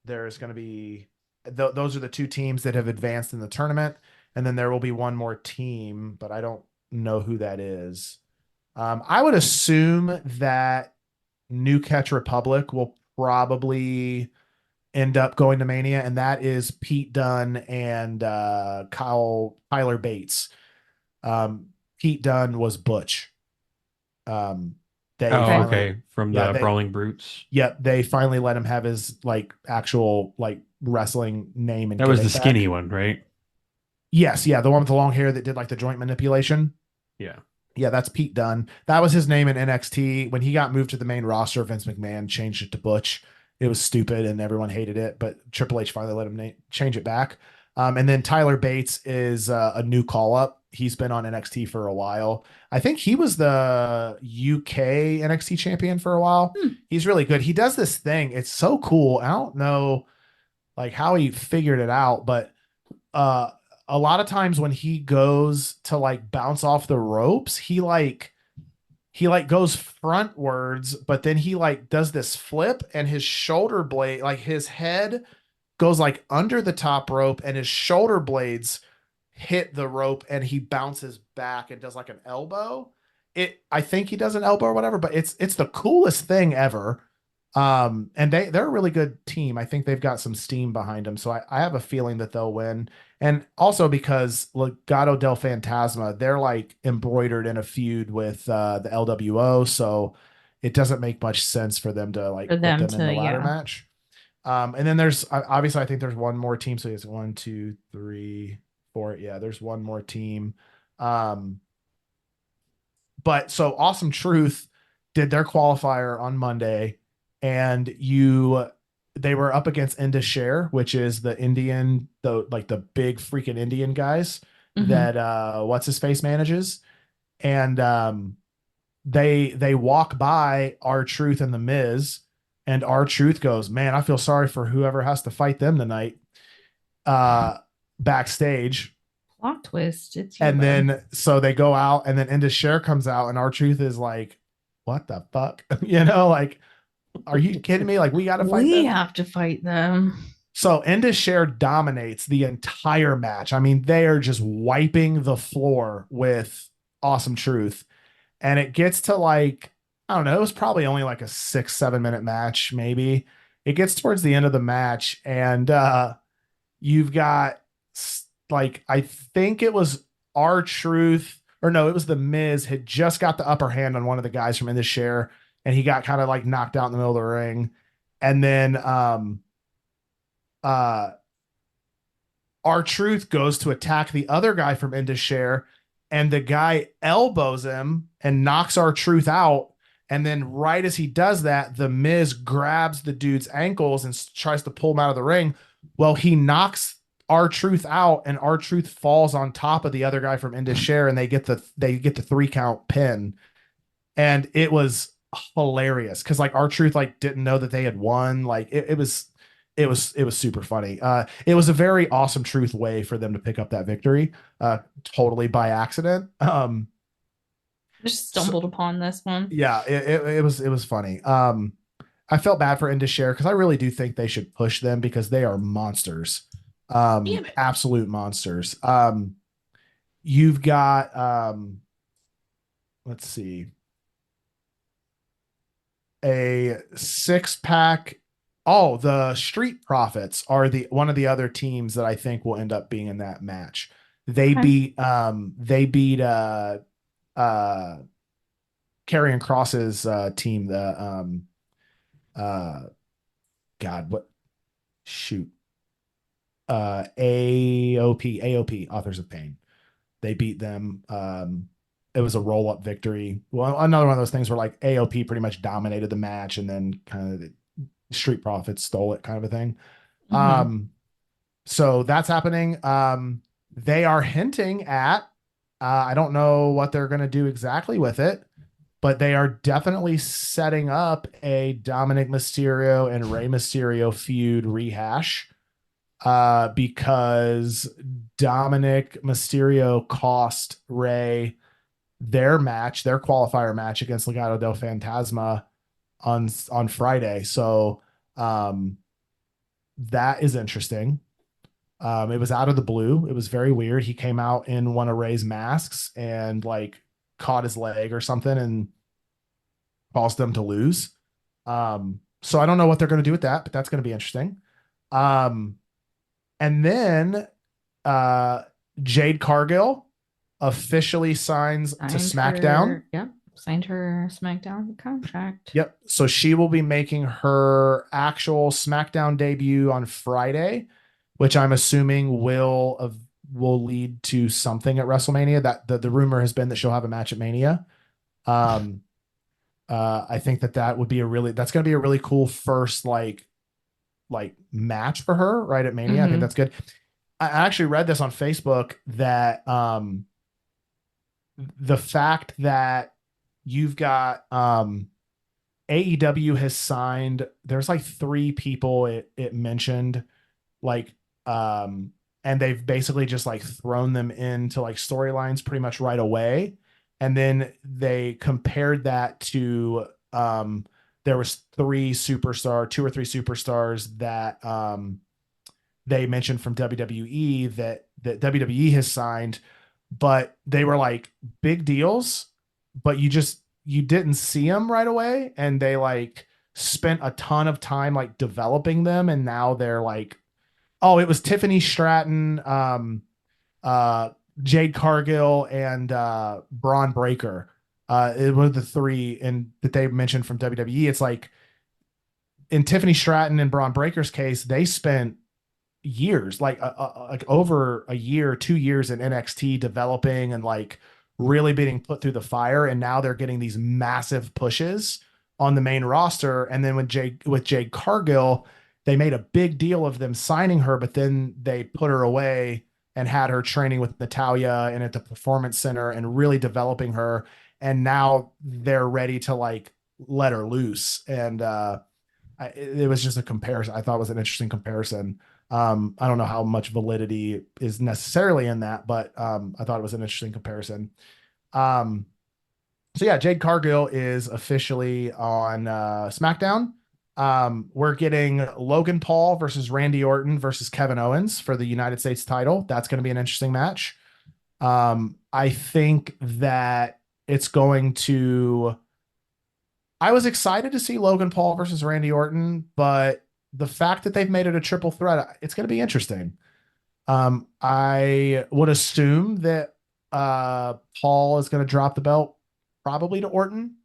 there's going to be those are the two teams that have advanced in the tournament, and then there will be one more team, but I don't know who that is. I would assume that New Catch Republic will probably end up going to Mania, and that is Pete Dunne and Tyler Bates. Pete Dunne was Butch. Um, they Oh, Okay. finally, okay. From yeah, the Brawling Brutes. they finally let him have his like actual like wrestling name and That was the gimmick skinny back. one, right? Yes, yeah, the one with the long hair that did like the joint manipulation. Yeah. Yeah, that's Pete Dunne. That was his name in NXT. When he got moved to the main roster, Vince McMahon changed it to Butch. It was stupid and everyone hated it, but Triple H finally let him change it back. And then Tyler Bates is a new call up. He's been on NXT for a while. I think he was the UK NXT champion for a while. Hmm. He's really good. He does this thing. It's so cool. I don't know like how he figured it out, but uh a lot of times when he goes to like bounce off the ropes, he goes frontwards, but then he like does this flip and his shoulder blade, like his head goes like under the top rope and his shoulder blades hit the rope and he bounces back and does like an elbow. I think he does an elbow or whatever, but it's the coolest thing ever. And they're a really good team. I think they've got some steam behind them. So I have a feeling that they'll win. And also because Legado del Fantasma, they're like embroidered in a feud with the LWO. So it doesn't make much sense for them to like For put them them in to, the ladder yeah. match. And then there's obviously I think there's one more team. So it's 1, 2, 3, 4. Yeah, there's one more team. Um, but so Awesome Truth did their qualifier on Monday, and they were up against Inda Share, which is the Indian, the big freaking Indian guys Mhm. that what's his face manages. And they walk by R-Truth and the Miz, and R-Truth goes, "Man, I feel sorry for whoever has to fight them tonight." Backstage. Plot twist. It's you, And bud. then so they go out, and then Indus Share comes out, and R-Truth is like, "What the fuck?" Like, are you kidding me? Like, we got to fight We them. have to fight them. So Indus Share dominates the entire match. I mean, they are just wiping the floor with Awesome Truth, and it gets to like, I don't know, it was probably only like a 6-7 minute match, maybe. It gets towards the end of the match, and you've got like I think it was R-Truth, or no, it was the Miz had just got the upper hand on one of the guys from In the Share, and he got kind of like knocked out in the middle of the ring, and then uh R-Truth goes to attack the other guy from In the Share, and the guy elbows him and knocks R-Truth out. And then right as he does that, the Miz grabs the dude's ankles and tries to pull him out of the ring. Well, he knocks R-Truth out, and R-Truth falls on top of the other guy from Indus Share, and they get the 3 count pin. And it was hilarious because like R-Truth like didn't know that they had won. Like it was super funny. It was a very Awesome Truth way for them to pick up that victory, totally by accident. Just stumbled upon this one. Yeah, it was funny. I felt bad for Indus Share because I really do think they should push them because they are monsters. Damn it. Absolute monsters. You've got let's see, a 6-pack. Oh, the Street Profits are the one of the other teams that I think will end up being in that match. They Okay. beat uh Karrion Cross's team, the uh God, what shoot. AOP, Authors of Pain. They beat them. It was a roll-up victory. Well, another one of those things where like AOP pretty much dominated the match, and then kind of the Street Profits stole it, kind of a thing. Um, so that's happening. They are hinting at, I don't know what they're going to do exactly with it, but they are definitely setting up a Dominic Mysterio and Rey Mysterio feud rehash. Because Dominic Mysterio cost Rey their match, their qualifier match against Legado del Fantasma on Friday. So that is interesting. It was out of the blue. It was very weird. He came out in one of Ray's masks and like caught his leg or something and caused them to lose. So I don't know what they're going to do with that, but that's going to be interesting. And then uh, Jade Cargill officially signs to SmackDown. Signed her SmackDown contract. Yep. So she will be making her actual SmackDown debut on Friday, which I'm assuming will lead to something at WrestleMania. That the rumor has been that she'll have a match at Mania. I think that would be that's going to be a really cool first like match for her right at Mania. I think that's good. I actually read this on Facebook that the fact that you've got AEW has signed, there's like 3 people it mentioned, like and they've basically just like thrown them into like storylines pretty much right away. And then they compared that to there was 2 or 3 superstars that they mentioned from WWE that WWE has signed, but they were like big deals, but you didn't see them right away, and they like spent a ton of time like developing them, and now they're like, oh, it was Tiffany Stratton, Jade Cargill, and Braun Breaker. It was the 3 that they mentioned from WWE. It's like in Tiffany Stratton and Braun Breaker's case, they spent years, like over a year, 2 years in NXT developing and like really being put through the fire, and now they're getting these massive pushes on the main roster. And then with Jade Cargill, they made a big deal of them signing her, but then they put her away and had her training with Natalia and at the Performance Center and really developing her. And now they're ready to like let her loose. And it was just a comparison. I thought it was an interesting comparison. I don't know how much validity is necessarily in that, but I thought it was an interesting comparison. So yeah, Jade Cargill is officially on SmackDown. We're getting Logan Paul versus Randy Orton versus Kevin Owens for the United States title. That's going to be an interesting match. I think that it's going to. I was excited to see Logan Paul versus Randy Orton, but the fact that they've made it a triple threat, it's going to be interesting. I would assume that Paul is going to drop the belt probably to Orton.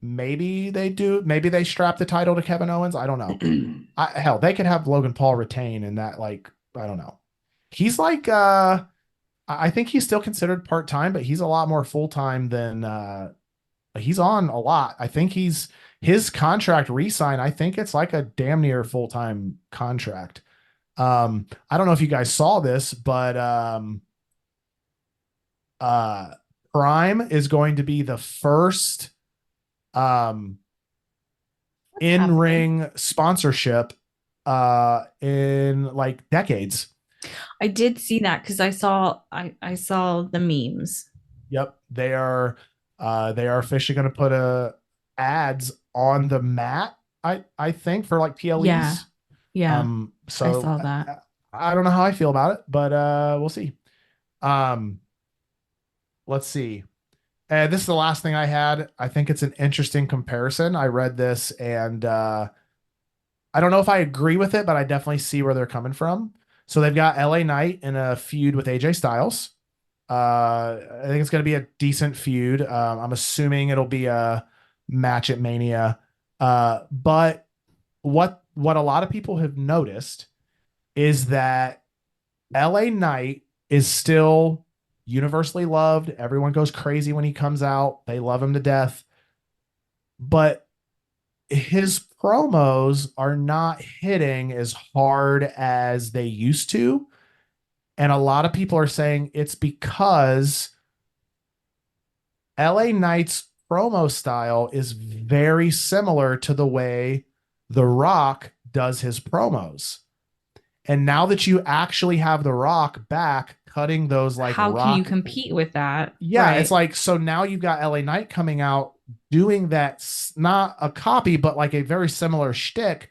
Maybe they do. Maybe they strap the title to Kevin Owens. I don't know. Hell, they could have Logan Paul retain and that, like, I don't know. He's like, I think he's still considered part-time, but he's a lot more full-time than, he's on a lot. I think his contract re-sign, I think it's like a damn near full-time contract. I don't know if you guys saw this, but Prime is going to be the first in-ring sponsorship in like decades. I did see that because I saw the memes. Yep, they are officially going to put ads on the mat. I think for like PLEs. Yeah. So I saw that. I don't know how I feel about it, but we'll see. Let's see. This is the last thing I had. I think it's an interesting comparison. I read this and I don't know if I agree with it, but I definitely see where they're coming from. So they've got LA Knight in a feud with AJ Styles. I think it's going to be a decent feud. I'm assuming it'll be a match at Mania. But what a lot of people have noticed is that LA Knight is still universally loved. Everyone goes crazy when he comes out. They love him to death. But his promos are not hitting as hard as they used to. And a lot of people are saying it's because LA Knight's promo style is very similar to the way The Rock does his promos. And now that you actually have The Rock back cutting those like How rock, can you compete with that? yeah, Right. it's like, so now you've got LA Knight coming out doing that, not a copy, but like a very similar shtick.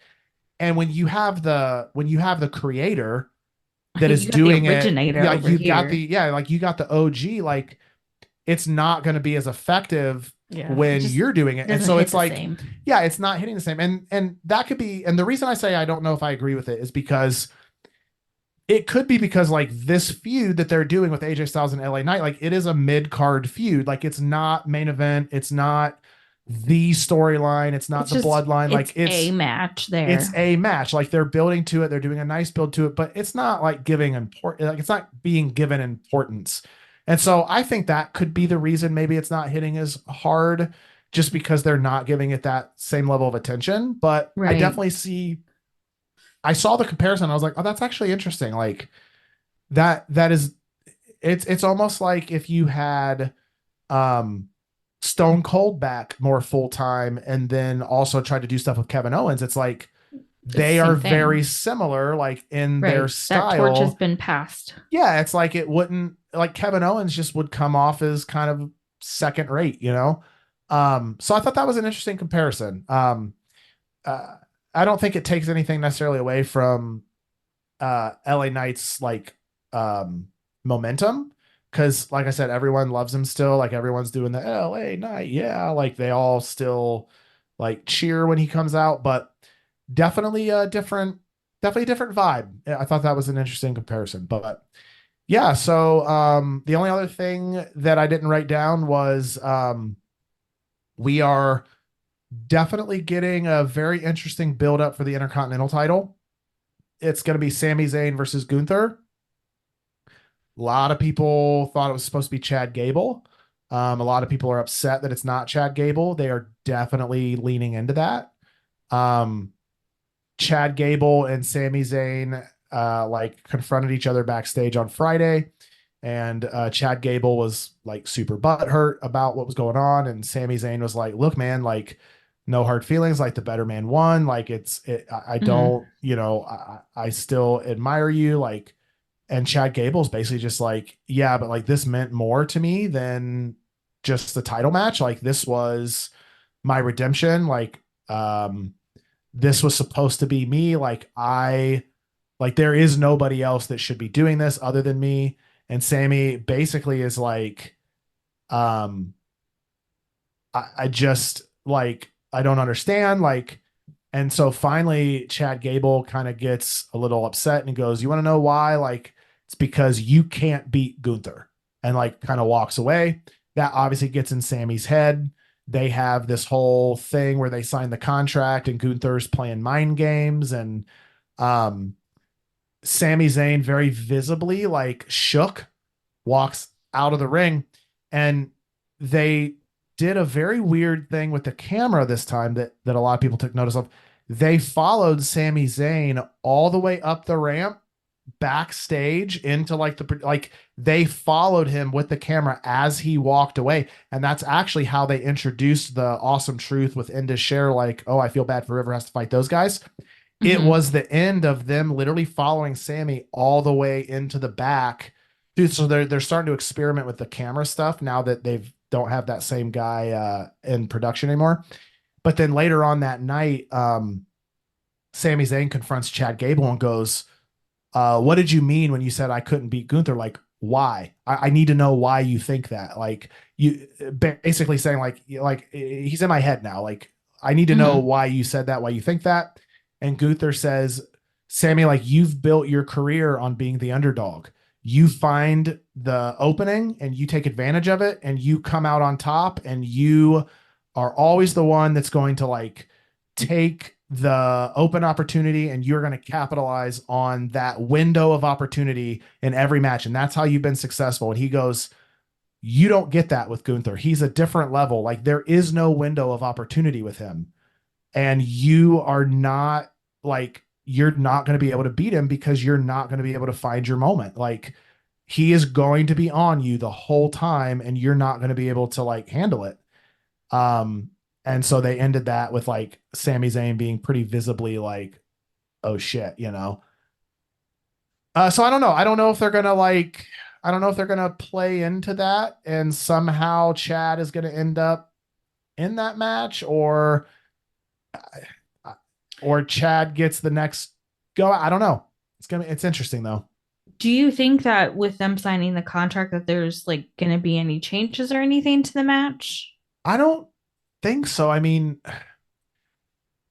And when you have the creator that is You got the doing it, originator yeah, over you've got here. like you got the OG, like it's not going to be as effective Yeah. when Just you're doing it. And doesn't so hit it's the like, same. yeah, it's not hitting the same. And that could be, and the reason I say I don't know if I agree with it is because it could be because like this feud that they're doing with AJ Styles and LA Knight, like it is a mid-card feud. Like it's not main event, it's not the storyline, it's not It's the just bloodline. Like a match there. it's a match. Like they're building to it, they're doing a nice build to it, but it's not like giving important, like it's not being given importance. And so I think that could be the reason maybe it's not hitting as hard, just because they're not giving it that same level of attention. But I Right. definitely see, I saw the comparison. I was like, oh, that's actually interesting. Like that is, it's almost like if you had um Stone Cold back more full time and then also tried to do stuff with Kevin Owens. It's like It's the they are same thing. very similar, like in their Right. That torch has style. been passed. Yeah, it's like it wouldn't, like Kevin Owens just would come off as kind of second rate, you know? So I thought that was an interesting comparison. Uh, I don't think it takes anything necessarily away from LA Knight's like momentum, because like I said, everyone loves him still. Like everyone's doing the LA Knight, yeah, like they all still like cheer when he comes out, but definitely a different, definitely a different vibe. Yeah, I thought that was an interesting comparison. But yeah, so the only other thing that I didn't write down was we are definitely getting a very interesting build up for the Intercontinental title. It's going to be Sami Zayn versus Gunther. A lot of people thought it was supposed to be Chad Gable. A lot of people are upset that it's not Chad Gable. They are definitely leaning into that. Chad Gable and Sami Zayn like confronted each other backstage on Friday, and Chad Gable was like super butthurt about what was going on, and Sami Zayn was like, "Look, man, like no hard feelings. Like the better man won. Like I don't, you know, I still admire you. Like." And Chad Gable's basically just like, yeah, but like this meant more to me than just the title match. Like this was my redemption. Like, this was supposed to be me. Like there is nobody else that should be doing this other than me. And Sammy basically is like, um, I just like, I don't understand. Like, and so finally Chad Gable kind of gets a little upset and goes, you want to know why? Like, it's because you can't beat Gunther, and like kind of walks away. That obviously gets in Sammy's head. They have this whole thing where they sign the contract and Gunther's playing mind games, and um Sami Zayn very visibly like shook, walks out of the ring, and they did a very weird thing with the camera this time that a lot of people took notice of. They followed Sami Zayn all the way up the ramp backstage into like like they followed him with the camera as he walked away, and that's actually how they introduced the awesome truth with Indus Share, like, oh, I feel bad for River has to fight those guys. It was the end of them literally following Sammy all the way into the back. Dude, so they're starting to experiment with the camera stuff now that they've don't have that same guy in production anymore. But then later on that night, Sami Zayn confronts Chad Gable and goes, what did you mean when you said I couldn't beat Gunther? Like, why? I need to know why you think that. Like, you basically saying like he's in my head now. Like, I need to know why you said that, why you think that. And Gunther says, Sammy, like you've built your career on being the underdog. You find the opening and you take advantage of it and you come out on top, and you are always the one that's going to like take the open opportunity, and you're going to capitalize on that window of opportunity in every match. And that's how you've been successful. And he goes, you don't get that with Gunther. He's a different level. Like there is no window of opportunity with him. and you are not like, you're not going to be able to beat him because you're not going to be able to find your moment. Like, he is going to be on you the whole time and you're not going to be able to like handle it. And so they ended that with like Sami Zayn being pretty visibly like, oh shit, you know. So I don't know. I don't know if they're gonna like, I don't know if they're gonna play into that and somehow Chad is gonna end up in that match, or Chad gets the next go. I don't know. It's interesting though. Do you think that with them signing the contract that there's like going to be any changes or anything to the match? I don't think so. I mean,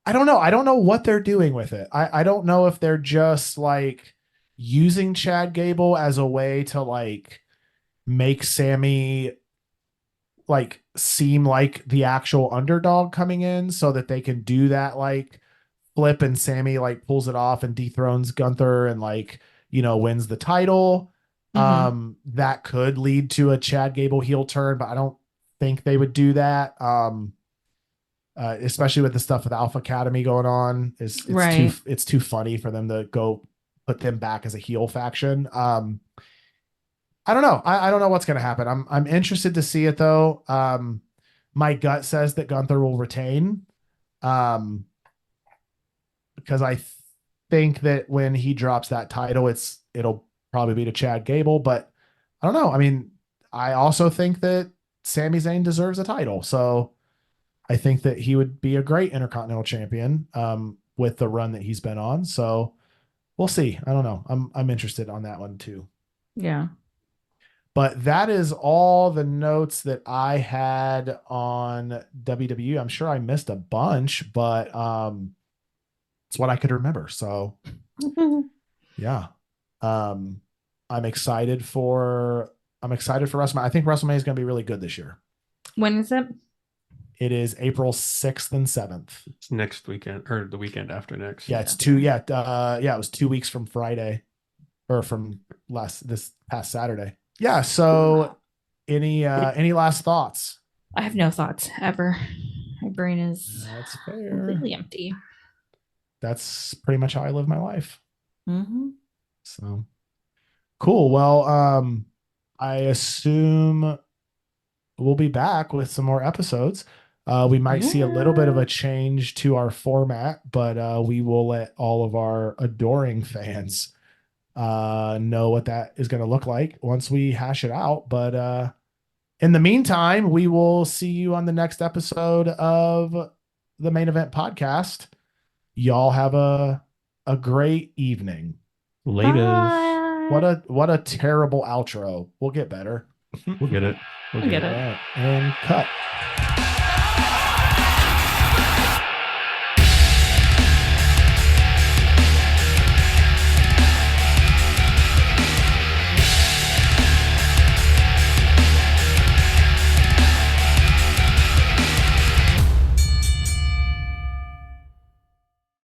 I don't know. I don't know what they're doing with it. I don't know if they're just like using Chad Gable as a way to like make Sammy like seem like the actual underdog coming in so that they can do that like flip and Sammy like pulls it off and dethrones Gunther and like, you know, wins the title. That could lead to a Chad Gable heel turn, but I don't think they would do that. Especially with the stuff with Alpha Academy going on, it's too funny for them to go put them back as a heel faction. I don't know. I don't know what's going to happen. I'm interested to see it though. My gut says that Gunther will retain, because I think that when he drops that title, it'll probably be to Chad Gable. But I don't know. I mean, I also think that Sami Zayn deserves a title, so I think that he would be a great Intercontinental Champion with the run that he's been on. So we'll see. I don't know. I'm interested on that one too. Yeah. But that is all the notes that I had on WWE. I'm sure I missed a bunch, but it's what I could remember. So yeah. I'm excited for WrestleMania. I think WrestleMania is going to be really good this year. When is it? It is April 6th and 7th. It's next weekend or the weekend after next. Yeah, it's two. Yeah, it was 2 weeks from Friday, or from this past Saturday. Yeah. So, any last thoughts? I have no thoughts ever. My brain is That's fair. completely empty. That's pretty much how I live my life. So cool. Well, I assume we'll be back with some more episodes. We might see a little bit of a change to our format, but we will let all of our adoring fans know what that is going to look like once we hash it out. But in the meantime, we will see you on the next episode of the Main Event Podcast. Y'all have a great evening. Latest. What a terrible outro. We'll get better. We'll get it. We'll get it. All right. And cut.